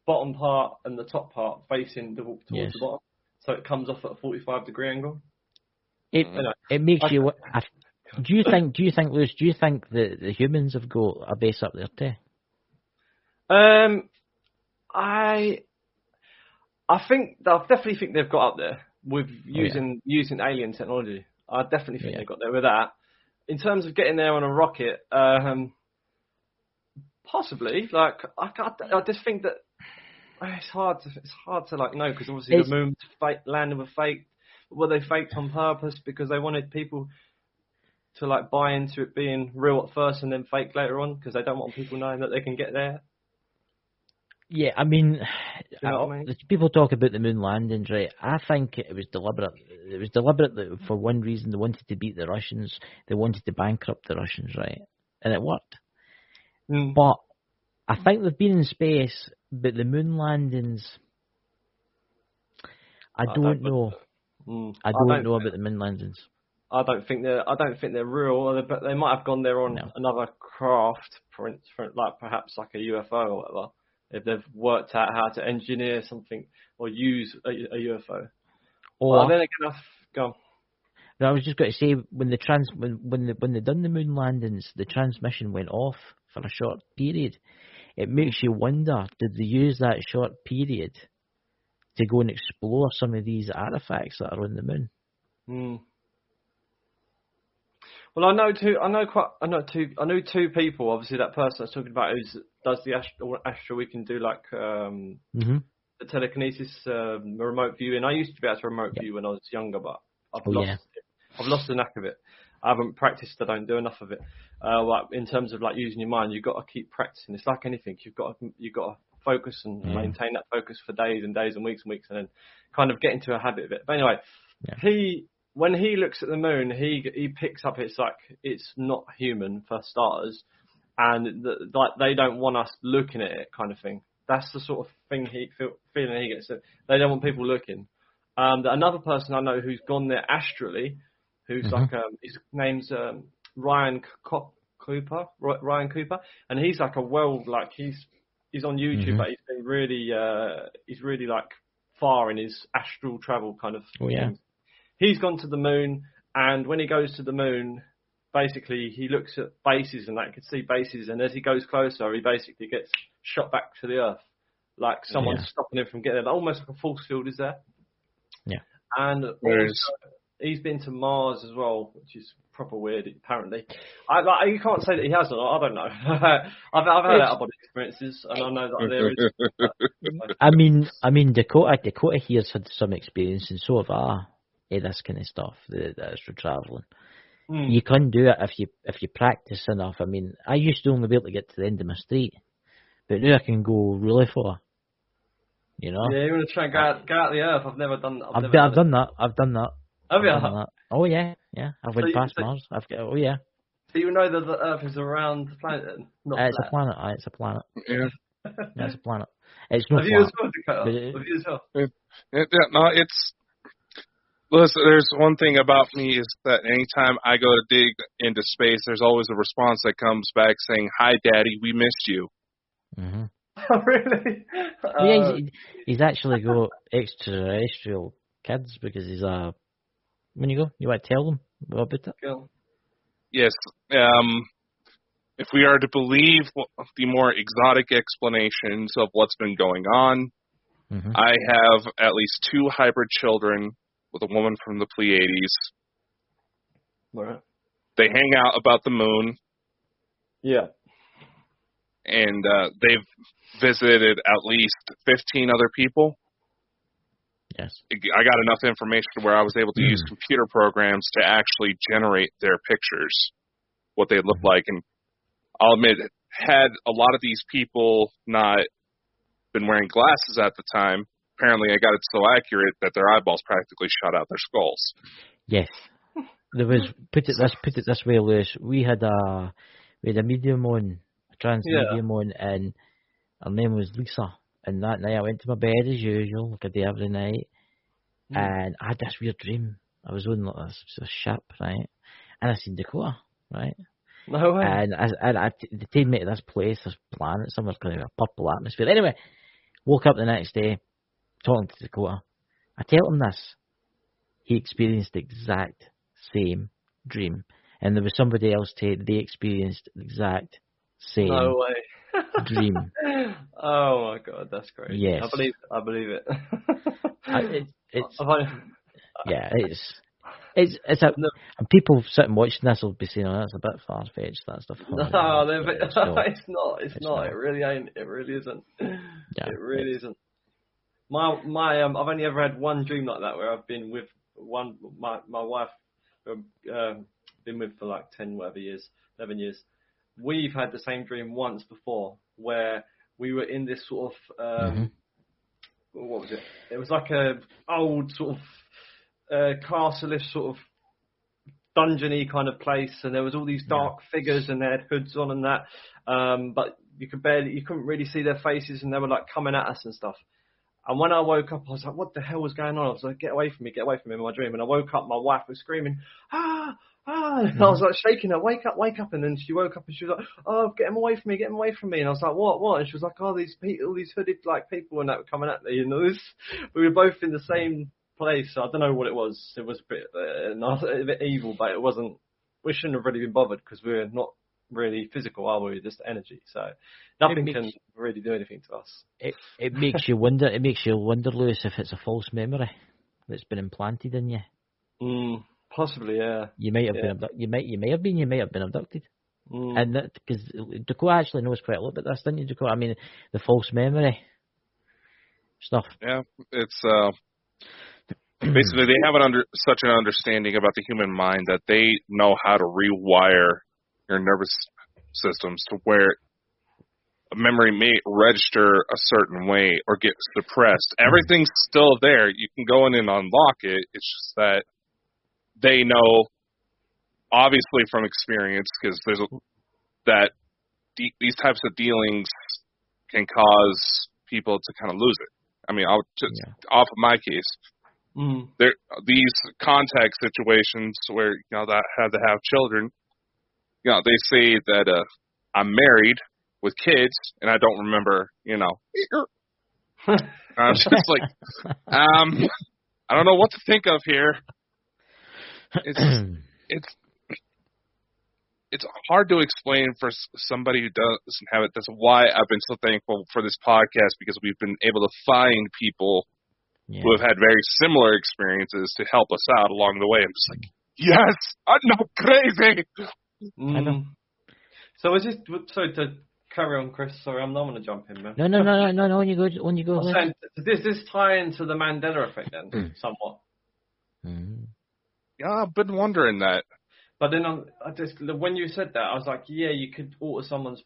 bottom part and the top part facing towards the bottom, so it comes off at a 45-degree angle. It makes you. Do you think, Lewis? Do you think the humans have got a base up there too? I definitely think they've got up there with using alien technology. I definitely think they got there with that. In terms of getting there on a rocket, possibly. Like I just think that it's hard to like know, because obviously the moon's landing was fake. Were they faked on purpose because they wanted people to like buy into it being real at first and then fake later on, because they don't want people knowing that they can get there? Yeah, I mean, you know what I mean? People talk about the moon landings, right? I think it was deliberate. It was deliberate that for one reason they wanted to beat the Russians. They wanted to bankrupt the Russians, right? And it worked. But I think they've been in space, but the moon landings, I don't know. I don't know about the moon landings. I don't think they're real, but they might have gone there on another craft, for like perhaps like a UFO or whatever. If they've worked out how to engineer something or use a UFO. Or then again, go on. No, I was just going to say, when they done the moon landings, the transmission went off for a short period. It makes you wonder, did they use that short period to go and explore some of these artifacts that are on the moon? Well, I know two people. Obviously, that person I was talking about who does the astral. We can do like the telekinesis, remote viewing. I used to be able to remote view when I was younger, but I've lost the knack of it. I haven't practiced. I don't do enough of it. Like in terms of like using your mind, you've got to keep practicing. It's like anything. You've got to focus and maintain that focus for days and days and weeks, and then kind of get into a habit of it. But anyway, when he looks at the moon, he picks up it's not human for starters, and like they don't want us looking at it, kind of thing. That's the sort of thing feeling he gets. They don't want people looking. Another person I know who's gone there astrally, who's like his name's Ryan Cooper, and he's like he's on YouTube, but he's really like far in his astral travel kind of thing. He's gone to the moon, and when he goes to the moon, basically he looks at bases and can see bases, and as he goes closer, he basically gets shot back to the Earth, like someone's stopping him from getting there. Almost like a force field is there. Yeah. And he's been to Mars as well, which is proper weird, apparently. You can't say that he has or not. I don't know. I've had out-of-body experiences, and I know that there is. I mean, Dakota here's had some experience, and so have I. this kind of stuff, the astral traveling. You can do it if you practice enough. I mean, I used to only be able to get to the end of my street, but now I can go really far. You know? Yeah, you want to try and go out the earth? I've never done that. I've done that. Have you? Oh yeah. I've went past Mars. Oh yeah. So you know that the Earth is around the planet then? It's a planet. It's a planet. Yeah. It's a planet. It's not Have you as well, Dakota? Have you as well? No, it's... Listen, there's one thing about me is that anytime I go to dig into space, there's always a response that comes back saying, "Hi, Daddy, we missed you." Mm-hmm. Oh, really? Yeah, he's actually got extraterrestrial kids because he's a... When you go, you want to tell them about it? Cool. Yes. If we are to believe the more exotic explanations of what's been going on, I have at least 2 hybrid children with a woman from the Pleiades. Right. They hang out about the moon. Yeah. And they've visited at least 15 other people. Yes. I got enough information where I was able to use computer programs to actually generate their pictures, what they look like. And I'll admit, had a lot of these people not been wearing glasses at the time, apparently I got it so accurate that their eyeballs practically shot out their skulls. Yes. There was, put it this way, Lewis, we had a medium on, a trans medium on, and her name was Lisa. And that night I went to my bed as usual, like I do every night, and I had this weird dream. I was on like this ship, right? And I seen Dakota, right? No way. And they take me to this place, this planet, somewhere kind of a purple atmosphere. Anyway, woke up the next day, talking to Dakota. I tell him this. He experienced the exact same dream. And there was somebody else they experienced the exact same dream. Oh my God, that's great. Yes. I believe it. And people sitting watching this will be saying, "Oh, that's a bit far fetched." That stuff. No, it's not. It's not. It really ain't. It really isn't. Yeah, it really isn't. My I've only ever had one dream like that where I've been with my wife. Been with for like 11 years. We've had the same dream once before where we were in this sort of what was it? It was like a old sort of castle-ish sort of dungeony kind of place, and there was all these dark figures and they had hoods on and that, but you couldn't really see their faces, and they were like coming at us and stuff. And when I woke up, I was like, what the hell was going on? I was like, get away from me in my dream. And I woke up, my wife was screaming, ah, and I was like shaking her, wake up. And then she woke up and she was like, oh, get him away from me. And I was like, what? And she was like, oh, all these hooded like people and that were coming at me. You know, we were both in the same place. So I don't know what it was. It was a bit evil, but it wasn't. We shouldn't have really been bothered because we're not really physical, are we? Just energy. So nothing can really do anything to us. It makes you wonder. It makes you wonder, Lewis, if it's a false memory that's been implanted in you. Possibly, yeah. You might have been you may have been abducted. And because Dakota actually knows quite a lot about this, didn't you, Dakota? I mean, the false memory stuff. Yeah, it's basically they have such an understanding about the human mind that they know how to rewire your nervous systems to where a memory may register a certain way or get suppressed. Everything's still there. You can go in and unlock it. It's just that they know, obviously from experience, because these types of dealings can cause people to kind of lose it. I mean, I'll just off of my case, these contact situations where that had to have children. They say that I'm married with kids, and I don't remember. I'm just like, I don't know what to think of here. It's hard to explain for somebody who doesn't have it. That's why I've been so thankful for this podcast, because we've been able to find people who have had very similar experiences to help us out along the way. I'm just like, yes, I'm not crazy. I know. So to carry on, Chris? Sorry, I'm not going to jump in, man. No. When you go. Does this tie into the Mandela effect then, somewhat? Yeah, I've been wondering that. But then when you said that, I was like, yeah, you could alter someone's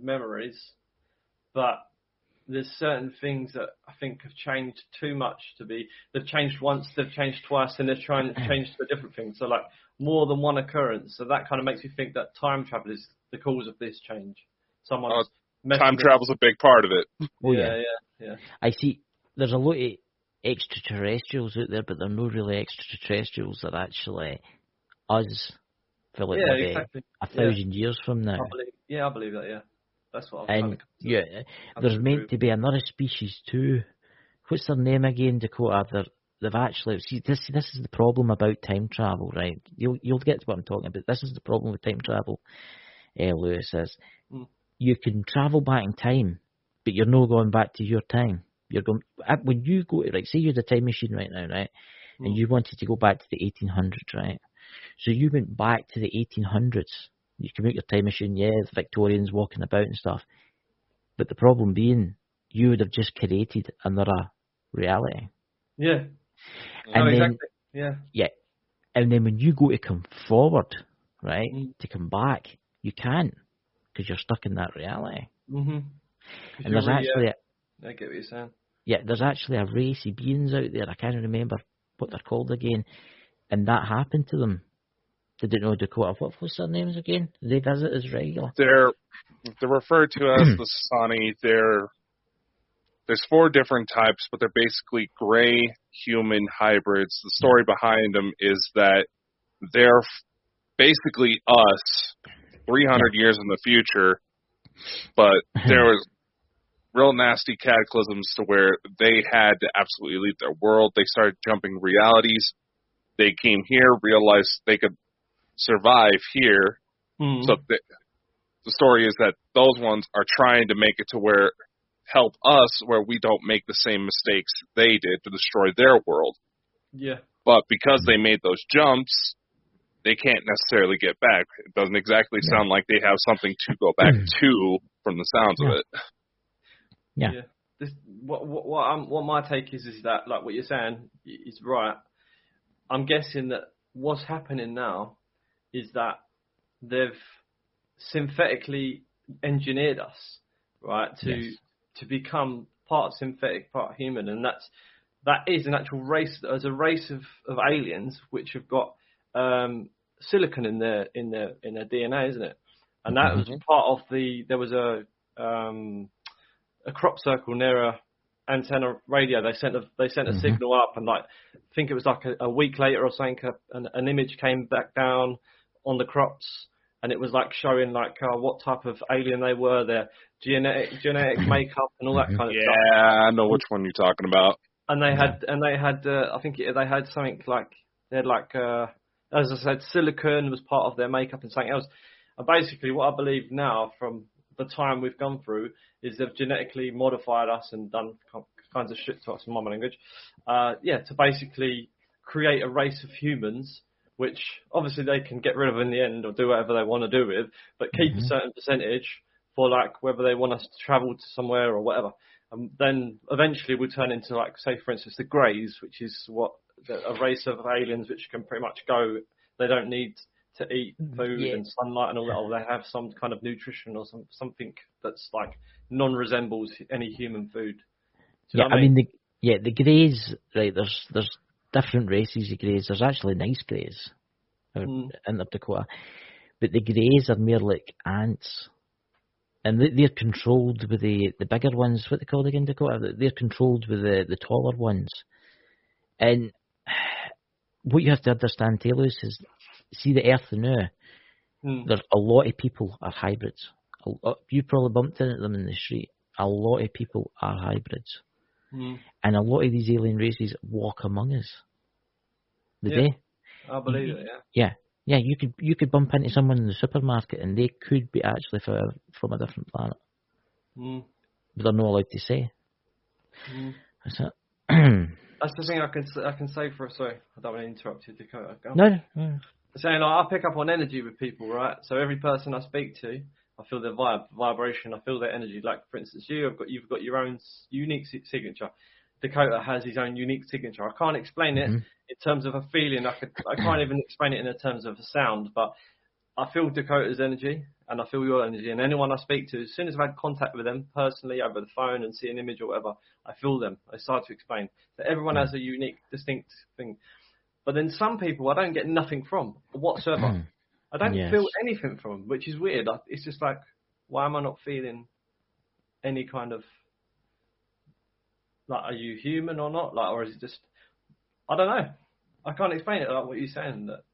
memories, but there's certain things that I think have changed too much they've changed once, they've changed twice, and they're trying to change to a different thing. So like more than one occurrence. So that kind of makes me think that time travel is the cause of this change. Someone's time travel's a big part of it. Oh yeah. I see. There's a lot of extraterrestrials out there, but they're not really extraterrestrials. They're actually us for like maybe exactly. 1,000 years from now. I believe that. Yeah, that's what. There's meant to be another species too. What's their name again, Dakota? They've actually this is the problem about time travel, right? You'll get to what I'm talking about. This is the problem with time travel. Lewis says you can travel back in time, but you're not going back to your time. You're going when you go to, say you had a time machine right now, right? And you wanted to go back to the 1800s, right? So you went back to the 1800s. You can make your time machine, the Victorians walking about and stuff. But the problem being, you would have just created another reality. Yeah. And then, exactly. Yeah. And then when you go to come forward, right, to come back, you can't because you're stuck in that reality. Mm-hmm. And there's actually I get what you're saying. Yeah, there's actually a race of beings out there. I can't remember what they're called again. And that happened to them. They didn't know Dakota. What's their names again? They visit as regular. They're referred to as the Sani. There's 4 different types, but they're basically gray human hybrids. The story behind them is that they're basically us 300 years in the future, but there was real nasty cataclysms to where they had to absolutely leave their world. They started jumping realities. They came here, realized they could survive here. So the story is that those ones are trying to make it to where help us where we don't make the same mistakes they did to destroy their world. Yeah. But because they made those jumps, they can't necessarily get back. It doesn't exactly sound like they have something to go back to from the sounds of it. Yeah. What my take is that, like what you're saying is right. I'm guessing that what's happening now is that they've synthetically engineered us, right, to become part synthetic, part human, and that is an actual race. There's a race of aliens which have got silicon in their DNA, isn't it? And that was part of there was a crop circle near a antenna radio. They sent a signal up, and I think it was like a week later or something, an image came back down on the crops, and it was like showing like what type of alien they were, their genetic makeup, and all that kind of stuff. Yeah, I know which one you're talking about. And they had I think they had something like they had like as I said, silicon was part of their makeup and something else. And basically, what I believe now from the time we've gone through is they've genetically modified us and done kinds of shit to us in my language. To basically create a race of humans, which obviously they can get rid of in the end or do whatever they want to do with, but keep a certain percentage for like whether they want us to travel to somewhere or whatever. And then eventually we'll turn into like, say for instance, the Greys, which is a race of aliens which can pretty much go. They don't need to eat food and sunlight and all that. Or they have some kind of nutrition or something that's like non-resembles any human food. Do you know what I mean? The Greys, right? There's different races of Greys. There's actually nice Greys in North Dakota, but the Greys are more like ants, and they're controlled with the bigger ones. What they call again, Dakota? They're controlled with the taller ones. And what you have to understand, Taylor, is see the Earth now. There's a lot of people are hybrids. You probably bumped into them in the street. A lot of people are hybrids. And a lot of these alien races walk among us. They I believe it, Yeah, you could bump into someone in the supermarket and they could be actually from a different planet. But they're not allowed to say. That's it. That's the thing I can say for. Sorry, I don't want to interrupt you, Dakota. No. Saying I pick up on energy with people, right? So every person I speak to, I feel their vibration. I feel their energy. Like for instance, you've got your own unique signature. Dakota has his own unique signature. I can't explain it in terms of a feeling. I can't even explain it in terms of a sound, but I feel Dakota's energy and I feel your energy. And anyone I speak to, as soon as I've had contact with them personally over the phone and see an image or whatever, I feel them. It's hard to explain. So everyone has a unique, distinct thing. But then some people I don't get nothing from whatsoever. I don't feel anything from them, which is weird. It's just like, why am I not feeling any kind of, like, are you human or not? Like, or is it just, I don't know. I can't explain it like what you're saying. That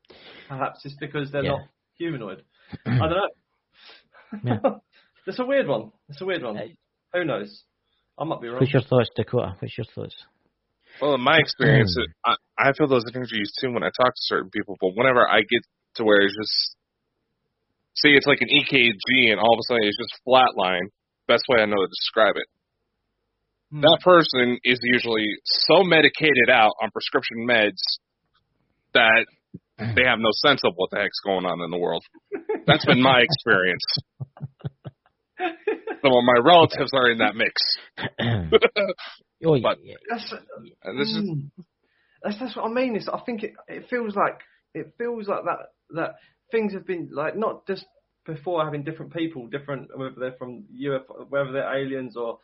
perhaps it's because they're not humanoid. I don't know. Yeah. It's a weird one. Who knows? I might be wrong. What's your thoughts, Dakota? What's your thoughts? Well, in my experience, I feel those energies too when I talk to certain people. But whenever I get to where it's just, see, it's like an EKG, and all of a sudden it's just flatline. Best way I know to describe it. That person is usually so medicated out on prescription meds that they have no sense of what the heck's going on in the world. That's been my experience. Some of my relatives are in that mix. But that's what I mean. I think it feels like that things have been like, not just before having different people, whether they're from UFO, whether they're aliens or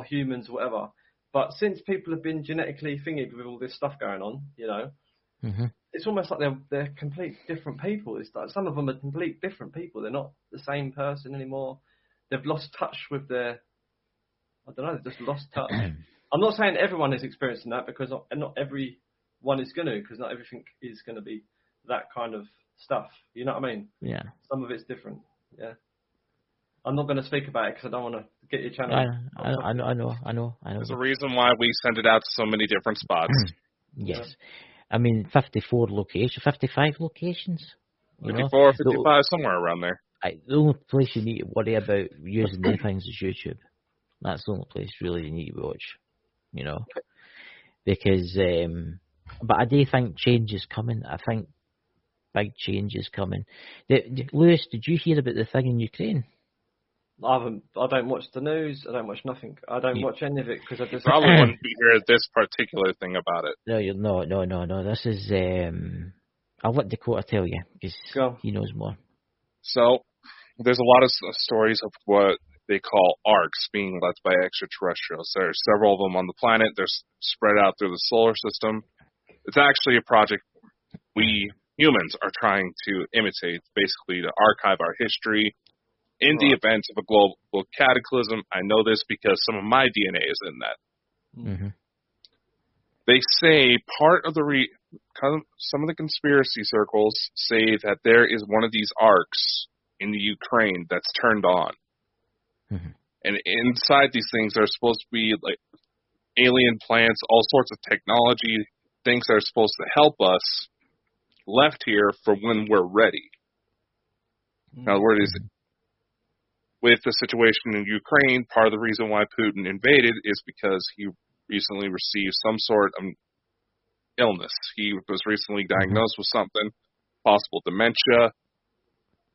humans or whatever. But since people have been genetically thingied with all this stuff going on, you know, it's almost like they're complete different people. It's like some of them are complete different people. They're not the same person anymore. They've lost touch with their, I don't know, they've just lost touch. I'm not saying everyone is experiencing that, because not everyone is going to, because not everything is going to be that kind of stuff. You know what I mean? Yeah. Some of it's different. Yeah. I'm not going to speak about it because I don't want to get your channel. I know. There's a reason why we send it out to so many different spots. Yes. Yeah. I mean, 54 locations, 55 locations. 54, 55, somewhere around there. The only place you need to worry about using them things is YouTube. That's the only place really you need to watch, you know. Because, but I do think change is coming. I think big change is coming. Lewis, did you hear about the thing in Ukraine? I don't watch the news. I don't watch nothing. I don't watch any of it because I just probably wouldn't be here this particular thing about it. No. This is I'll let Dakota tell you because he knows more. So there's a lot of stories of what they call arcs being led by extraterrestrials. There's several of them on the planet. They're spread out through the solar system. It's actually a project we humans are trying to imitate, basically to archive our history. In the event of a global cataclysm, I know this because some of my DNA is in that. They say part of some of the conspiracy circles say that there is one of these arcs in the Ukraine that's turned on. And inside these things are supposed to be like alien plants, all sorts of technology, things that are supposed to help us left here for when we're ready. Now, where is it? With the situation in Ukraine, part of the reason why Putin invaded is because he recently received some sort of illness. He was recently diagnosed with something, possible dementia.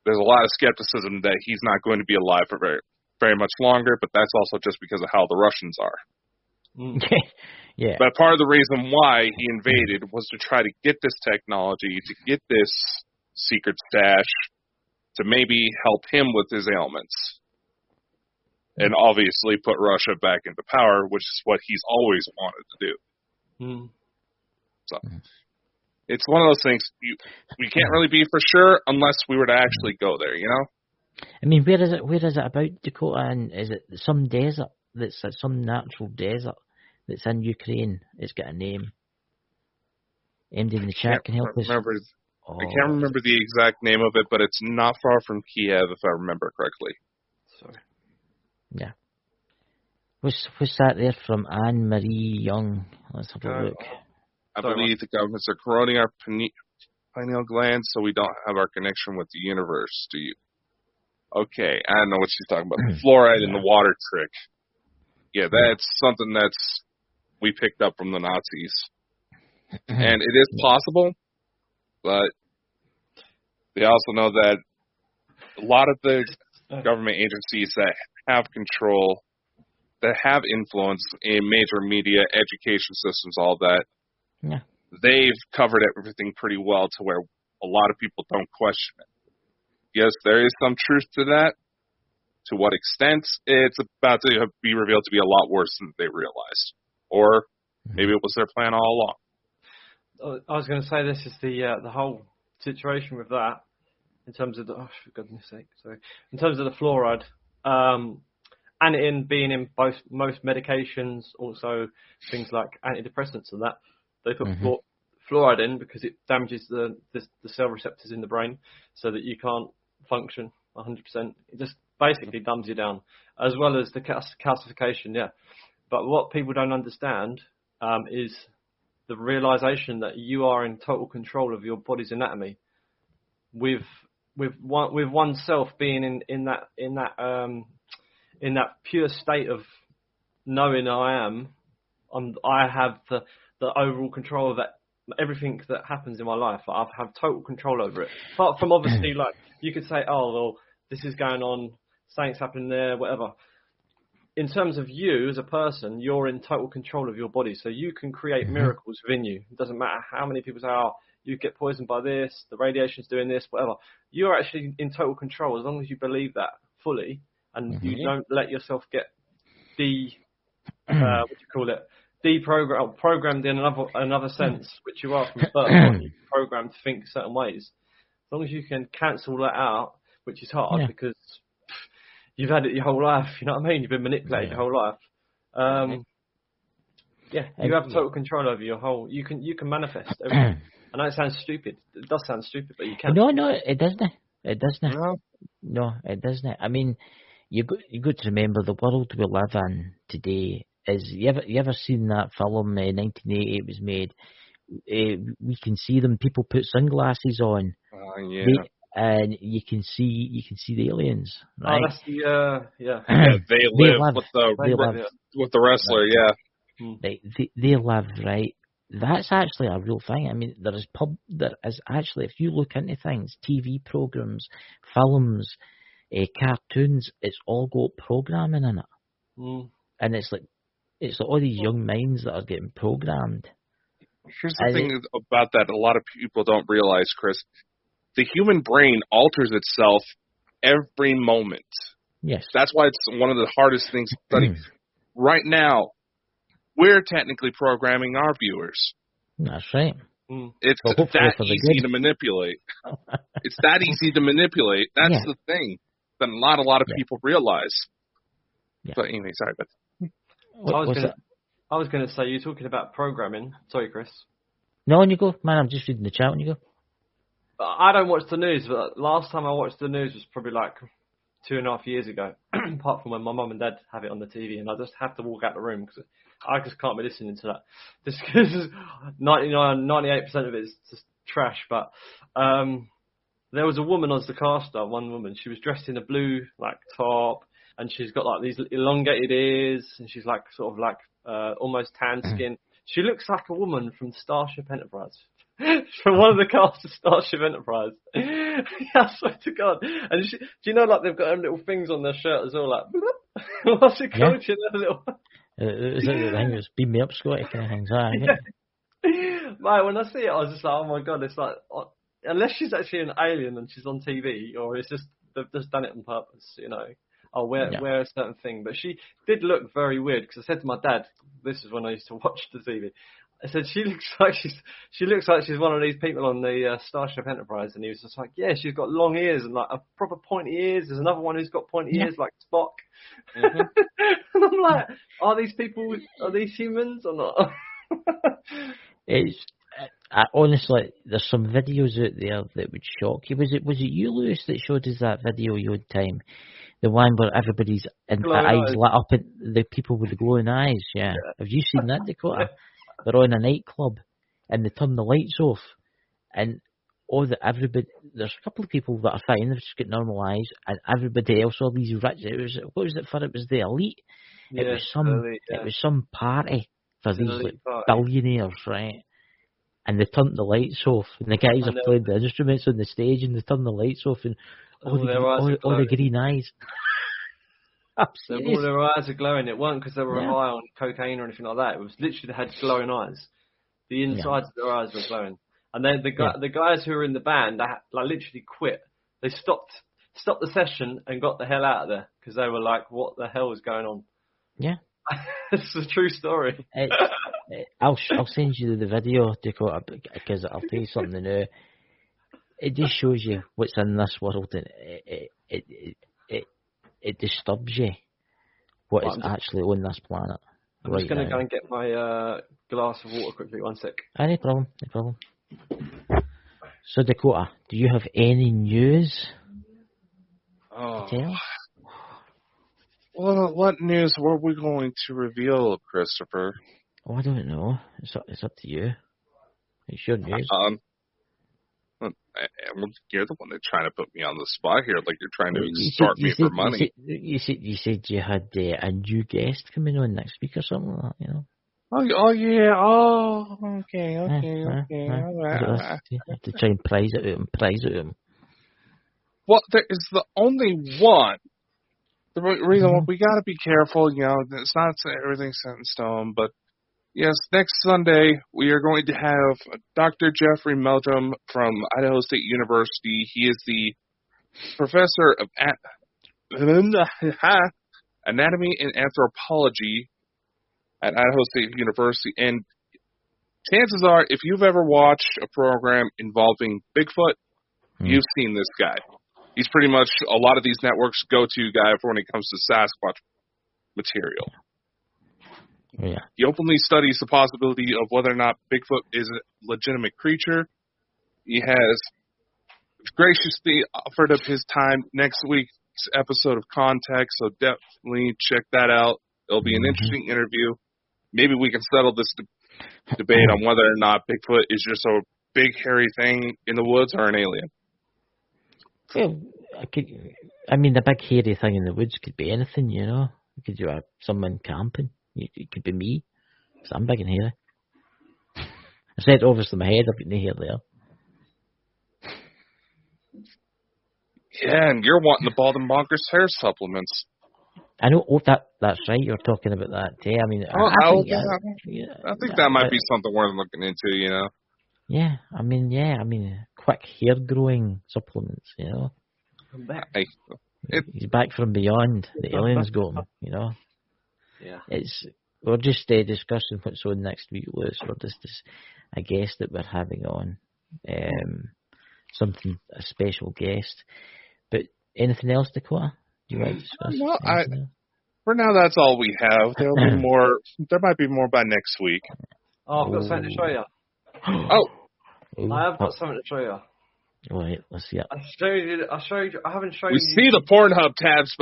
There's a lot of skepticism that he's not going to be alive for very, very much longer, but that's also just because of how the Russians are. Yeah. But part of the reason why he invaded was to try to get this technology, to get this secret stash, to maybe help him with his ailments. And obviously put Russia back into power, which is what he's always wanted to do. So it's one of those things, we can't really be for sure unless we were to actually go there, you know? I mean, where is it about, Dakota? And is it some desert, that's some natural desert that's in Ukraine? It's got a name. MD in the chat can help us. I can't remember the exact name of it, but it's not far from Kiev, if I remember correctly. Sorry. Yeah. What's that there from Anne-Marie Young? Let's have a look. I believe the governments are corroding our pineal glands so we don't have our connection with the universe. Do you? Okay, I don't know what she's talking about. Fluoride in the water trick. Yeah, that's something we picked up from the Nazis. And it is possible, but they also know that a lot of the government agencies that have control that have influence in major media, education systems, all that, Yeah. they've covered everything pretty well to where a lot of people don't question it. Yes, there is some truth to that. To what extent, it's about to be revealed to be a lot worse than they realized. Or maybe it was their plan all along. I was going to say this is the whole situation with that in terms of for goodness sake, sorry. In terms of the fluoride, and it being in most medications, also things like antidepressants and that, they put fluoride in because it damages the cell receptors in the brain so that you can't function 100%. It just basically dumbs you down, as well as the calcification, yeah. But what people don't understand is the realization that you are in total control of your body's anatomy. With oneself being in that pure state of knowing I have the overall control of that, everything that happens in my life. I have total control over it. Apart from obviously, like, you could say, oh, well, this is going on, something's happening there, whatever. In terms of you as a person, you're in total control of your body, so you can create miracles within you. It doesn't matter how many people say, oh, you get poisoned by this, the radiation's doing this, whatever. You're actually in total control as long as you believe that fully, and you don't let yourself get programmed in another sense, which you are from birth on. You're programmed to think certain ways. As long as you can cancel that out, which is hard because you've had it your whole life, you know what I mean? You've been manipulated your whole life. You have total control over your whole. You can manifest everything. I know it sounds stupid. It does sound stupid, but you can. No, it doesn't. It doesn't. No, it doesn't. I mean, you got to remember the world we live in today is. You ever seen that film? 1980 it was made. We can see them. People put sunglasses on. And you can see the aliens, right? Oh, that's the they live with the wrestler, They live, right? That's actually a real thing. I mean, there is actually, if you look into things, TV programs, films, cartoons, it's all got programming in it, and it's like all these young minds that are getting programmed. Here's the thing about that: a lot of people don't realize, Chris. The human brain alters itself every moment. Yes. That's why it's one of the hardest things to study. Right now, we're technically programming our viewers. That's right. It's that easy to manipulate. It's that easy to manipulate. That's the thing that a lot of people realize. Yeah. But anyway, sorry. But I was going to say, you're talking about programming. Sorry, Chris. No, on you go. Man, I'm just reading the chat. On you go. I don't watch the news, but last time I watched the news was probably like 2.5 years ago, apart from when my mum and dad have it on the TV, and I just have to walk out the room because I just can't be listening to that. Just because 98% of it is just trash. But there was a woman as the caster, one woman. She was dressed in a blue like top, and she's got like these elongated ears, and she's like sort of like almost tan skin. She looks like a woman from Starship Enterprise. From one of the cast of Starship Enterprise. I swear to God. And do you know, like, they've got them little things on their shirt as well, like, what's it called? You know, little... Is it the thing that's beam me up, Scotty, kind of things? Mate, when I see it, I was just like, oh my God, it's like, unless she's actually an alien and she's on TV, or it's just, they've just done it on purpose, you know. I'll wear a certain thing. But she did look very weird, because I said to my dad, this is when I used to watch the TV, I said, she looks like she's one of these people on the Starship Enterprise, and he was just like, yeah, she's got long ears and like a proper pointy ears. There's another one who's got pointy ears like Spock. And I'm like, are these humans or not? It's honestly, there's some videos out there that would shock you. Was it you, Lewis, that showed us that video you had time? The one where everybody's eyes lit up, and the people with the glowing eyes. Yeah. Have you seen that, Dakota? They're on a nightclub, and they turn the lights off, and everybody. There's a couple of people that are fine; they've just got normal eyes, and everybody else, all these rich. What was it for? It was the elite. Yeah, it was some party for these billionaires, right? And they turned the lights off, and the guys are playing the instruments on the stage, and they turn the lights off, and all the green eyes. I'm All serious. their eyes are glowing. It weren't because they were Yeah. high on cocaine or anything like that. It was literally they had glowing eyes. The insides of their eyes were glowing. And then the guys who were in the band, they like literally quit. They stopped the session and got the hell out of there because they were like, "What the hell is going on?" Yeah. It's a true story. I'll send you the video, Dakota, because I'll tell you something now. It just shows you what's in this world, and it disturbs you what is actually on this planet. I'm just going to go and get my glass of water quickly. 1 sec. No problem. So, Dakota, do you have any news to tell? What news were we going to reveal, Christopher? Oh, I don't know. It's up to you. It's your news. You're the one that's trying to put me on the spot here, like you're trying to extort me for money. You said you had a new guest coming on next week or something like that, you know. Oh yeah. Oh, okay. I have to try and prize it out of him. Well, there is the only one. The reason why we got to be careful, you know, it's not everything's set in stone, but yes, next Sunday we are going to have Dr. Jeffrey Meldrum from Idaho State University. He is the professor of anatomy and anthropology at Idaho State University. And chances are, if you've ever watched a program involving Bigfoot, you've seen this guy. He's pretty much a lot of these networks' go-to guy for when it comes to Sasquatch material. Yeah. He openly studies the possibility of whether or not Bigfoot is a legitimate creature. He has graciously offered up his time next week's episode of Context, so definitely check that out. It'll be an interesting interview. Maybe we can settle this debate on whether or not Bigfoot is just a big hairy thing in the woods or an alien. Well, I mean, the big hairy thing in the woods could be anything, you know. You could do someone camping. It could be me. So I'm big and hairy. I said obviously my head, I've got no hair there. Yeah, and you're wanting the Bald and Bonkers hair supplements. I know. Oh, that's right. You're talking about that. Yeah, I mean, I think that might be something worth looking into. You know. Yeah, I mean, quick hair growing supplements. You know. I'm back. He's back from beyond. The aliens got him. You know. Yeah. We're just discussing what's on next week, Lewis. We're just a guest that we're having on. A special guest. But anything else, Dakota? Do you want to discuss? No, for now that's all we have. There'll be more. There might be more by next week. Oh, I've got something to show you. I have got something to show you. Wait, let's see it. I showed you. I haven't shown you. We see the Pornhub tabs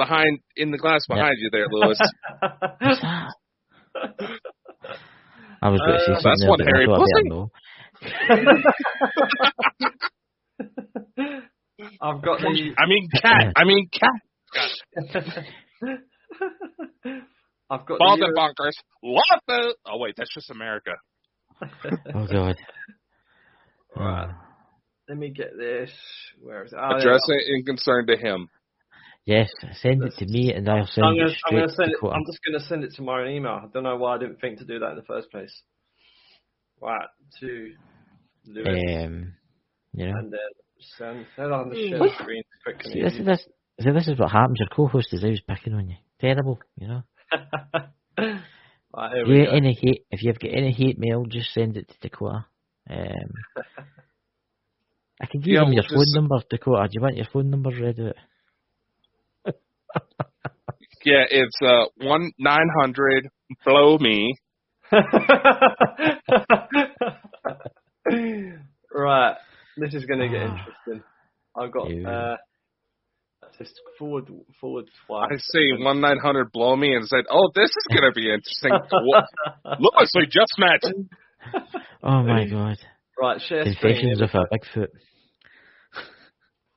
in the glass behind you there, Lewis. What's that? I was going to say something. That's one hairy pussy. I've got the. I mean cat. I've got Bald and Bonkers. What the? Oh wait, that's just America. Oh god. Right. Let me get this. Where is it? Address it in concern to him. Yes, send it to me and I'll send it straight to the I'm just going to send it tomorrow in email. I don't know why I didn't think to do that in the first place. Right, to Lewis. You know. And then send on the share screen quick and easy. This is what happens. Your co-host is always picking on you. Terrible, you know. Right, if you've got any hate mail, just send it to Dakota. I can give him your phone number, Dakota. Do you want your phone number read out? Yeah, it's 1-900 blow me. Right, this is going to get interesting. I've got just forward twice. I say 1-900 blow me and said, "Oh, this is going to be interesting." Look, we just met. Oh my god! Right, share Confessions screen. of a Bigfoot.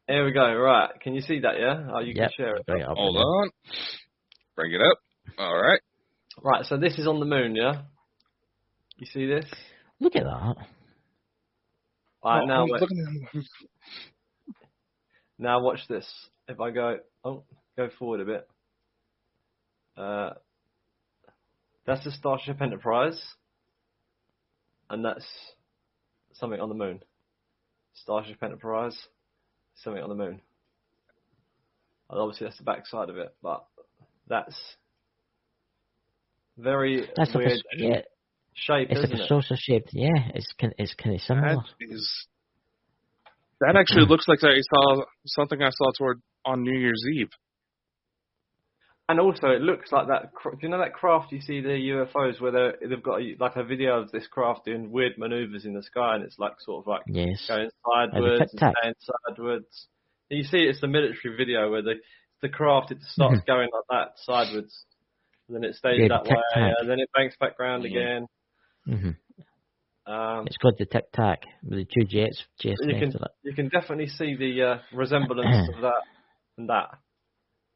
Here we go. Right, can you see that? Yeah. Oh, you can share it. Hold on. Bring it up. All right. Right, so this is on the moon, yeah? You see this? Look at that. Right, now watch this. If I go forward a bit. That's the Starship Enterprise, and that's something on the moon. Starship Enterprise, something on the moon. And obviously that's the back side of it, but that's very weird shape, it's isn't like a it? saucer shaped. Yeah, it's kind of similar. That actually looks like something I saw on New Year's Eve. And also, it looks like that. Do you know that craft you see the UFOs where they've got a video of this craft doing weird maneuvers in the sky, and it's like sort of like going sideways and staying sideways. And you see, it's the military video where the craft it starts going like that sideways, and then it stays that way, and then it banks back round again. It's called the Tic Tac with the two jets next to it. You can definitely see the resemblance of that and that.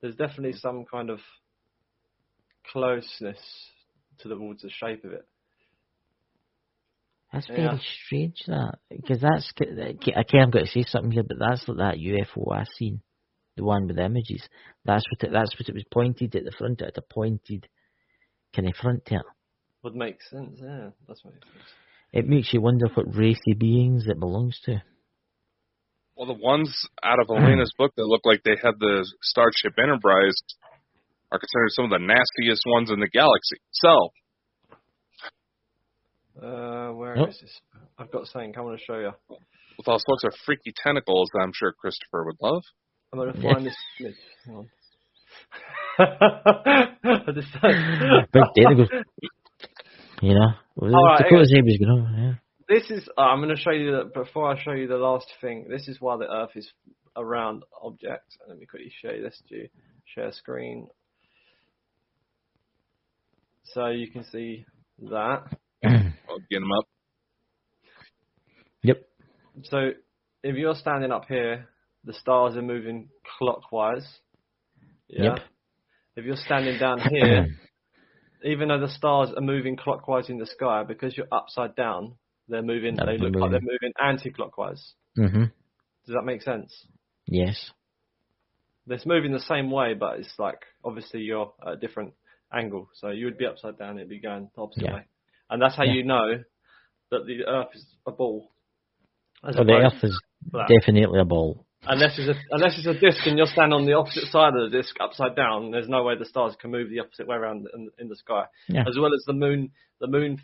There's definitely some kind of closeness towards the shape of it. That's very strange, that, because that's okay. I've got to say something here, but that's like that UFO I seen, the one with the images. That's what it was pointed at the front. It had a pointed kind of front to it. Would make sense, yeah. That's what it is. It makes you wonder what racy beings it belongs to. Well, the ones out of Elena's book that look like they had the Starship Enterprise are considered some of the nastiest ones in the galaxy. So, where is this? I've got something I want to show you. With all sorts of freaky tentacles that I'm sure Christopher would love. I'm going to find this image. Hang on. I just Big tentacles. You know, Dakota's name is going. Yeah. This is. I'm going to show you that before I show you the last thing. This is why the Earth is a round object. Let me quickly show you this to you. Share screen. So you can see that. I'll get them up. Yep. So if you're standing up here, the stars are moving clockwise. Yeah. Yep. If you're standing down here, even though the stars are moving clockwise in the sky, because you're upside down, they look like they're moving anti-clockwise. Mm-hmm. Does that make sense? Yes. It's moving the same way, but it's like, obviously you're at a different angle. So you would be upside down, it'd be going the opposite way. And that's how you know that the Earth is a ball. The Earth is definitely a ball. Unless it's a disc and you're standing on the opposite side of the disc, upside down, there's no way the stars can move the opposite way around in the sky. Yeah. As well as the moon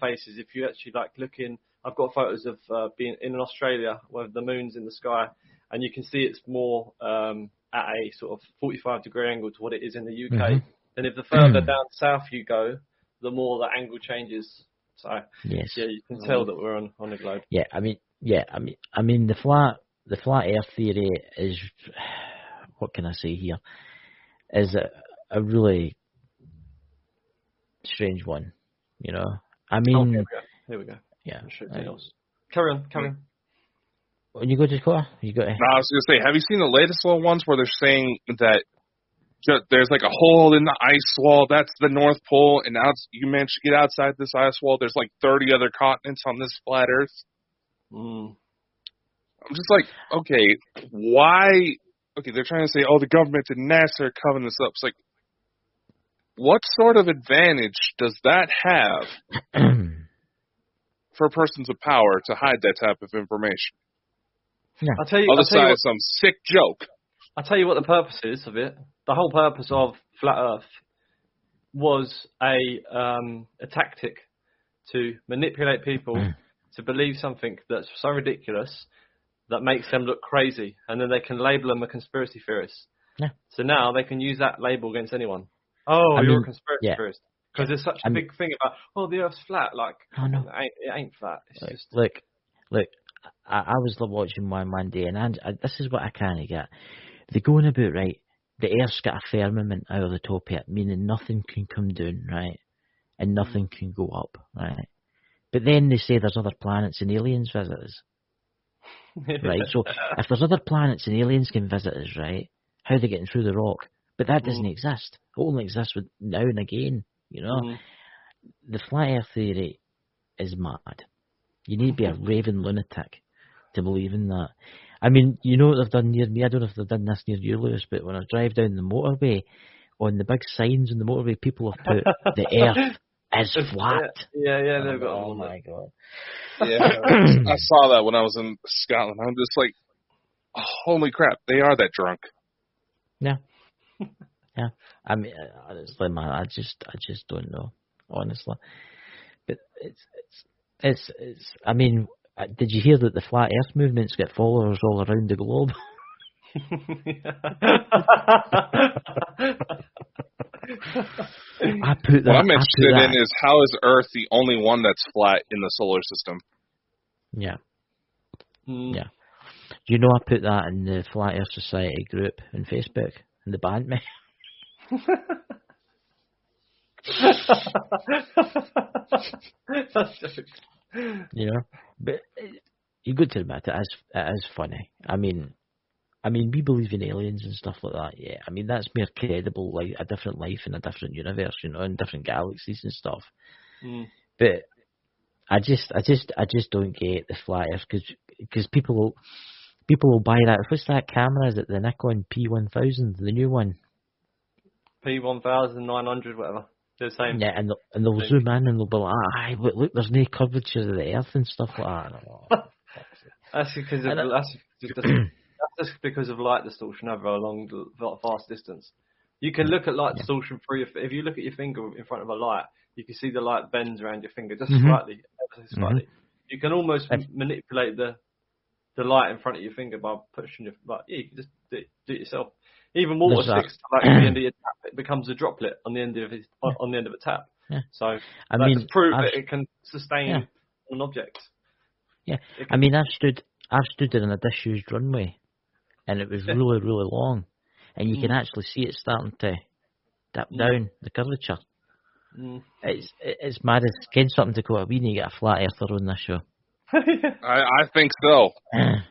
faces. If you actually like looking, I've got photos of being in Australia where the moon's in the sky, and you can see it's more at a sort of 45-degree angle to what it is in the UK. Mm-hmm. And if the further down south you go, the more the angle changes. So yeah, you can tell that we're on a globe. Yeah, I mean the flat Earth theory is, what can I say here, is a really strange one. You know, I mean, here we go. Yeah. Carry on. When you go to Dakota, you got. No, I was going to say, have you seen the latest little ones where they're saying that there's like a hole in the ice wall, that's the North Pole, and now you manage to get outside this ice wall, there's like 30 other continents on this flat Earth? I'm just like, okay, why? Okay, they're trying to say, the government and NASA are covering this up. It's like, what sort of advantage does that have for persons of power to hide that type of information? Yeah. I'll tell you some sick joke. I'll tell you what the purpose is of it. The whole purpose of Flat Earth was a tactic to manipulate people to believe something that's so ridiculous that makes them look crazy, and then they can label them a conspiracy theorist. Yeah. So now they can use that label against anyone. You're a conspiracy theorist. Because there's such a big thing about, the Earth's flat. Like, it ain't flat. It's look, I was watching one Monday, and this is what I kind of get. They're going about, right, the Earth's got a firmament out of the top of it, meaning nothing can come down, right, and nothing can go up, right. But then they say there's other planets and aliens visit us. Right, so if there's other planets and aliens can visit us, right, how are they getting through the rock? But that doesn't exist. It only exists with now and again, you know. The flat Earth theory is mad. You need to be a raving lunatic to believe in that. I mean, you know what they've done near me? I don't know if they've done this near you, Lewis, but when I drive down the motorway, on the big signs on the motorway, people have put the Earth is flat. Yeah, they've got. Oh my god. Yeah, I saw that when I was in Scotland. I'm just like, oh, holy crap, they are that drunk. Yeah. Yeah. I mean, honestly, man, I just don't know, honestly. But it's. I mean, did you hear that the flat Earth movement's got followers all around the globe? I put that. What I'm interested in is how is Earth the only one that's flat in the solar system? Yeah. Yeah. You know, I put that in the Flat Earth Society group on Facebook, and the banned me. That's just... You know, but you got to admit it is funny. I mean, we believe in aliens and stuff like that. Yeah, I mean that's more credible, like a different life in a different universe, you know, in different galaxies and stuff. But I just don't get the flat Earth because people will buy that. What's that camera? Is it the Nikon P1000, the new one? P1900, whatever. The same. Yeah, and they'll zoom in and they'll be like, look, there's no curvature of the Earth and stuff like that. That's just because of light distortion over a long, vast distance. You can look at light distortion through if you look at your finger in front of a light, you can see the light bends around your finger just slightly, ever so slightly. You can almost manipulate the light in front of your finger by pushing your. Like, yeah, you can just do it yourself. Even water sticks to like the end of your tap, it becomes a droplet on the end of a tap. Yeah. So I mean, to prove that it can sustain an object. Yeah, I mean, I've stood in a disused runway, and it was really, really long, and you can actually see it starting to dip down the curvature. It's mad. It's getting something to quote. We need to get a flat earther on this show. I think so.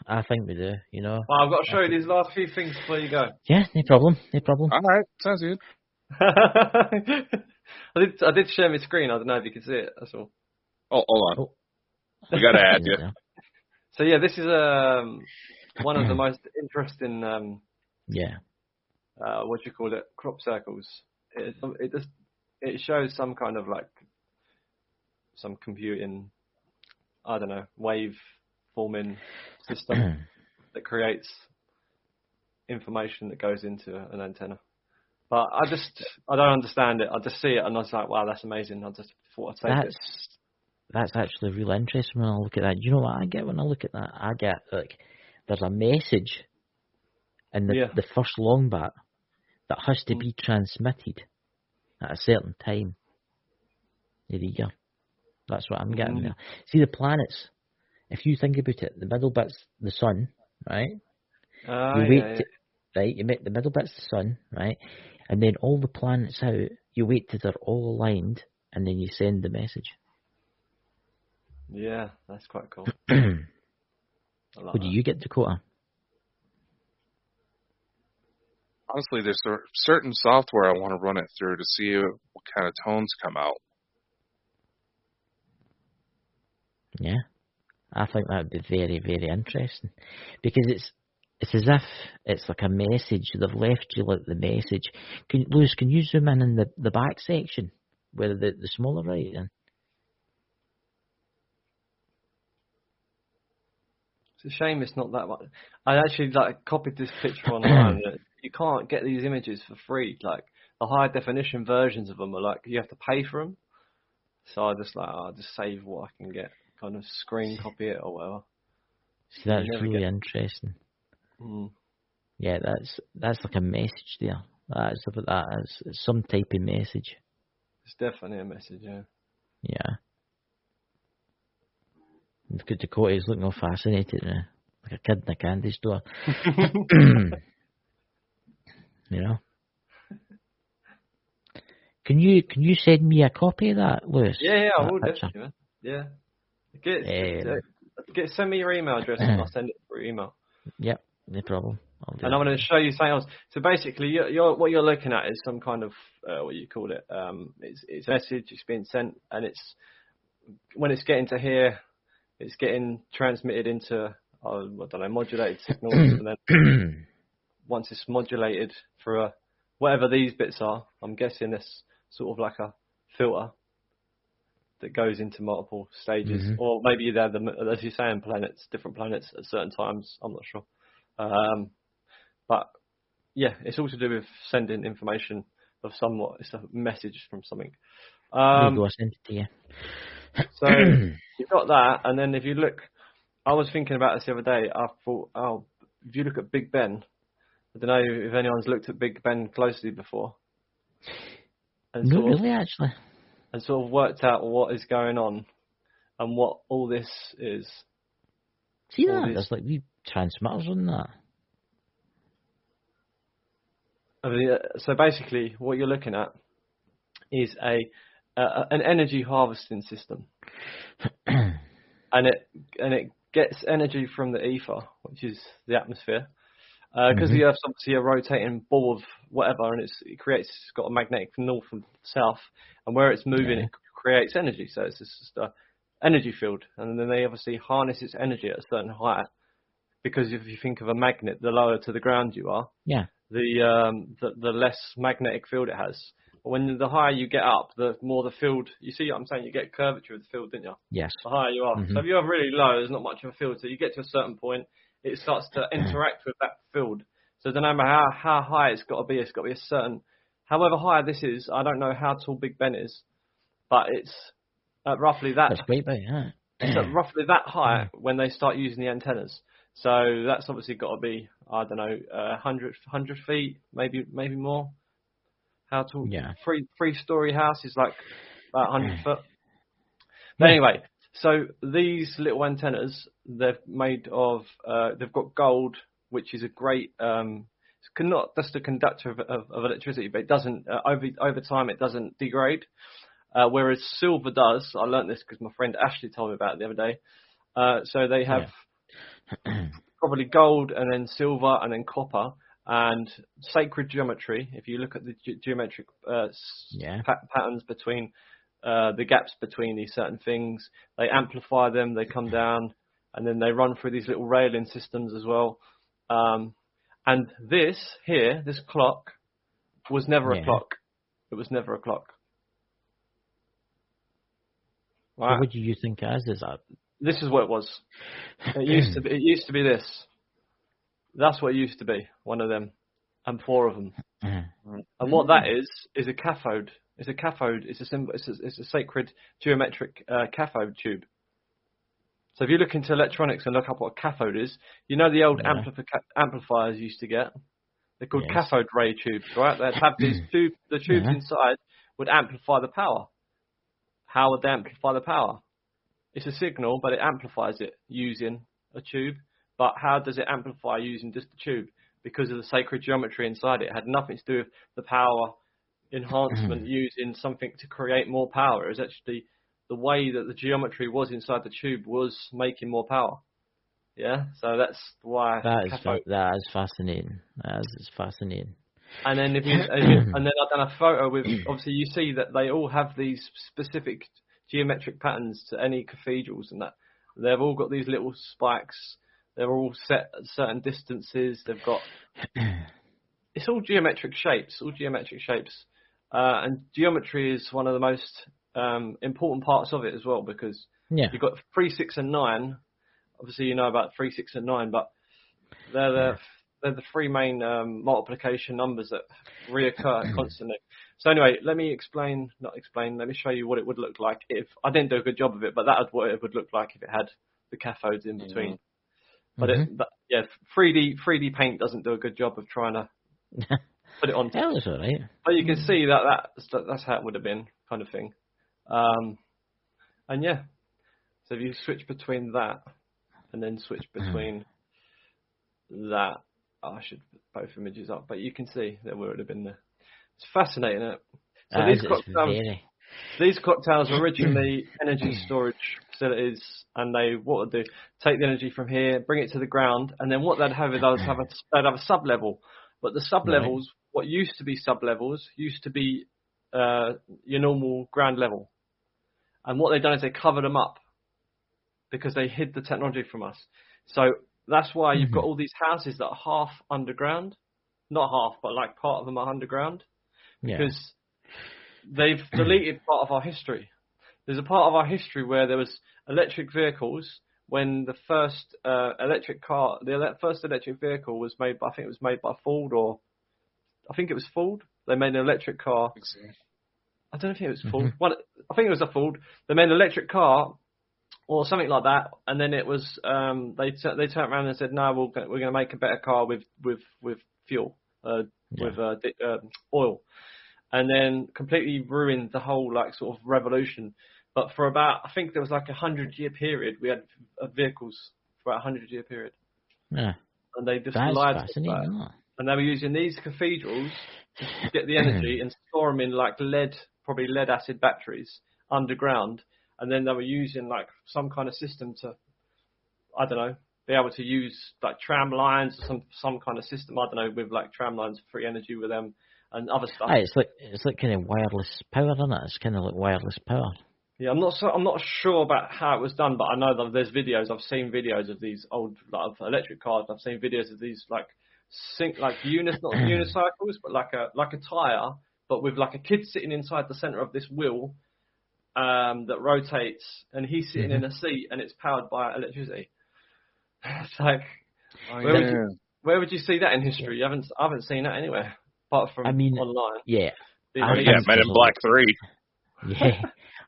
I think we do, you know. Well, I've got to show you these last few things before you go. Yeah, no problem. All right, sounds good. I did share my screen. I don't know if you can see it. That's all. Oh, hold on. We got to add you. So yeah, this is one of the most interesting. What do you call it? Crop circles. It shows some kind of like some computing. I don't know, wave forming system that creates information that goes into an antenna. But I don't understand it. I just see it and I was like, wow, that's amazing. I just thought I'd say this. That's actually really interesting when I look at that. You know what I get when I look at that? I get like there's a message in the first long bit that has to be transmitted at a certain time. There you go. That's what I'm getting there. See the planets. If you think about it, the middle bit's the sun, right? You make the middle bit's the sun, right? And then all the planets out, you wait till they're all aligned, and then you send the message. Yeah, that's quite cool. What do you get, Dakota? Honestly, there's a certain software I want to run it through to see what kind of tones come out. Yeah, I think that would be very, very interesting because it's as if it's like a message. They've left you like the message. Lewis, can you zoom in the back section where the smaller writing? It's a shame it's not that much. I actually copied this picture online. You can't get these images for free. Like the high definition versions of them are like you have to pay for them. So I just I'll just save what I can get. Kind of screen copy it or whatever. See, that's really interesting. Yeah, that's like a message there. That's about that. It's some type of message. It's definitely a message, yeah. Yeah. Look at Dakota, he's looking all fascinated now. Like a kid in a candy store. You know? Can you send me a copy of that, Lewis? Yeah, I will definitely, man. Yeah. Send me your email address and I'll send it through email. Yep, no problem. And I'm going to show you something else. So basically, what you're looking at is some kind of what you call it. It's a message. It's being sent, and when it's getting to here, it's getting transmitted into modulated signals, and then once it's modulated through whatever these bits are, I'm guessing it's sort of like a filter that goes into multiple stages, or maybe they're as you say, in planets, different planets at certain times. I'm not sure, but yeah, it's all to do with sending information of somewhat. It's a message from something. There you go, I sent it to you. So you've got that, and then if you look, I was thinking about this the other day. I thought, if you look at Big Ben, I don't know if anyone's looked at Big Ben closely before. And Not really, actually. And sort of worked out what is going on and what all this is. See that? There's like wee transmitters on that. I mean, so basically, what you're looking at is an energy harvesting system, and it gets energy from the ether, which is the atmosphere, because the Earth's obviously a rotating ball of whatever, and it's got a magnetic north and south, and where it's moving, it creates energy. So it's just an energy field, and then they obviously harness its energy at a certain height, because if you think of a magnet, the lower to the ground you are, the less magnetic field it has. But when the higher you get up, the more the field. You see what I'm saying? You get curvature of the field, didn't you? Yes. The higher you are. So if you are really low, there's not much of a field. So you get to a certain point, it starts to interact with that field. So no matter how high it's got to be a certain. However high this is, I don't know how tall Big Ben is, but it's at roughly that. That's great, mate. Yeah. It's at roughly that high when they start using the antennas. So that's obviously got to be, I don't know, 100 feet, maybe more. How tall? Yeah. Three-story house is like about 100 foot. But anyway, so these little antennas, they're made of, they've got gold, which is a great, it's not just a conductor of electricity, but it doesn't, over time, it doesn't degrade. Whereas silver does. I learnt this because my friend Ashley told me about it the other day. So they have probably gold and then silver and then copper and sacred geometry. If you look at the geometric patterns between the gaps between these certain things, they amplify them, they come down, and then they run through these little railing systems as well. And this here, this clock, was never a clock. It was never a clock. Right. So what do you think as is that? This is what it was. It used to be this. That's what it used to be. One of them, and four of them. And what that is a cathode. It's a cathode. It's a symbol. It's a sacred geometric cathode tube. So if you look into electronics and look up what a cathode is, you know the old amplifiers used to get. They're called cathode ray tubes, right? They'd have these the tubes inside would amplify the power. How would they amplify the power? It's a signal, but it amplifies it using a tube. But how does it amplify using just the tube? Because of the sacred geometry inside it. It had nothing to do with the power enhancement using something to create more power. It was actually the way that the geometry was inside the tube was making more power. Yeah, so that's why. That is fascinating. That is fascinating. And then and then I've done a photo with, obviously you see that they all have these specific geometric patterns to any cathedrals and that. They've all got these little spikes. They're all set at certain distances. They've got, it's all geometric shapes, and geometry is one of the most important parts of it as well, because you've got 3, 6, and 9. Obviously, you know about 3, 6, and 9, but they're the three main multiplication numbers that reoccur constantly. So anyway, let me show you what it would look like if I didn't do a good job of it, but that's what it would look like if it had the cathodes in between. But 3D Paint doesn't do a good job of trying to put it on. That was all right. But you can see that's how it would have been, kind of thing. And yeah, so if you switch between that and then switch between that, I should put both images up, but you can see that would have been there. It's fascinating, isn't it? So these clock towers were originally energy storage facilities, and they take the energy from here, bring it to the ground, and then what they'd have is they'd have a sub-level. But the sub-levels, what used to be sub-levels, used to be your normal ground level. And what they've done is they covered them up because they hid the technology from us. So that's why you've got all these houses that are half underground, not half, but like part of them are underground Yeah. because they've deleted part of our history. There's a part of our history where there was electric vehicles when the first first electric vehicle was made by, I think it was made by Ford, or I think it was Ford. They made an electric car. I don't know if it was Ford. Well, I think it was a Ford. They made an electric car or something like that, and then it was they turned around and said, no, we're going to make a better car with fuel, with oil, and then completely ruined the whole like sort of revolution. But for about, I think there was like 100-year period, we had vehicles for about 100-year period. Yeah. And they just That's lied to us fascinating, about it. isn't it? And they were using these cathedrals to get the energy and store them in like probably lead acid batteries underground. And then they were using like some kind of system to, I don't know, be able to use like tram lines or some kind of system, I don't know, with like tram lines, free energy with them and other stuff. Aye, it's like kind of wireless power, isn't it? It's kind of like wireless power. Yeah, I'm not sure about how it was done, but I know that there's videos. I've seen videos of these old like electric cars. I've seen videos of these not unicycles, but like a tire, but with like a kid sitting inside the center of this wheel that rotates, and he's sitting in a seat, and it's powered by electricity. It's like, where would you see that in history? I haven't seen that anywhere apart from online. Yeah. Men in Black 3. Yeah.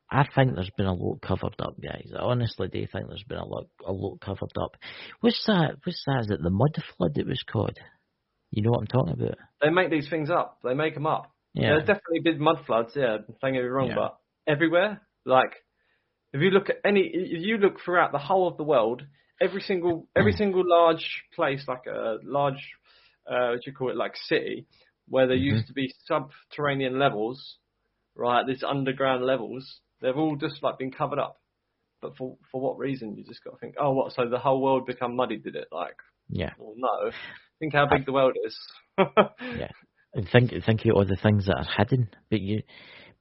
I think there's been a lot covered up, guys. I honestly do think there's been a lot covered up. What's that? Is it the mud flood it was called? You know what I'm talking about? They make these things up. They make them up. Yeah. There's definitely been mud floods, yeah, don't get me wrong, but everywhere, like, if you look throughout the whole of the world, every single large place, like a large, what do you call it, like city, where there used to be subterranean levels, right, these underground levels, they've all just like been covered up. But for what reason? You just got to think, oh, what? So the whole world become muddy, did it? Like, yeah. Well, no. Think how big the world is. Yeah. And think of all the things that are hidden.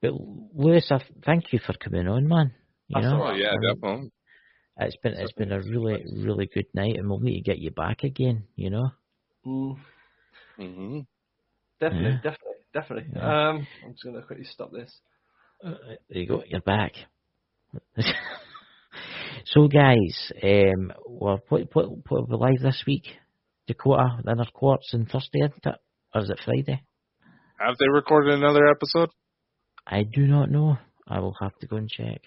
But Lewis, thank you for coming on, man. You know? Oh yeah, definitely. It's been a really, really good night, and we'll need to get you back again. You know. Mm-hmm. Definitely. Yeah. I'm just gonna quickly stop this. There you go. You're back. So, guys, what are we live this week? Dakota, the Inner Quartz, and Thursday, isn't it? Or is it Friday? Have they recorded another episode? I do not know. I will have to go and check.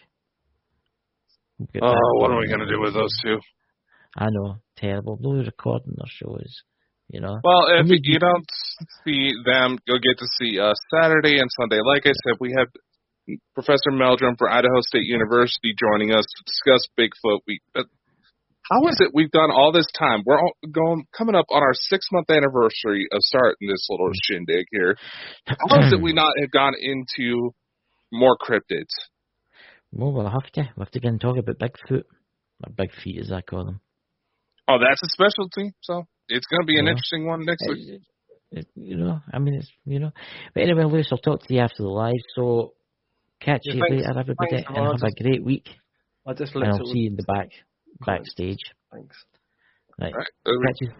What are we going to do with those two? I know, terrible. They're recording their shows, you know. Well, if you don't see them, you'll get to see Saturday and Sunday. Like I said, we have Professor Meldrum for Idaho State University joining us to discuss Bigfoot. How is it we've done all this time? We're coming up on our 6-month anniversary of starting this little shindig here. How is it we not have gone into more cryptids? Well, we'll have to get and talk about Bigfoot, or Big Feet as I call them. Oh, that's a specialty, so it's going to be an interesting one next week. But anyway, Lewis, I'll talk to you after the live, so catch you later, everybody, and have a great week. And I'll see you in the backstage. Thanks. Right. Catch you.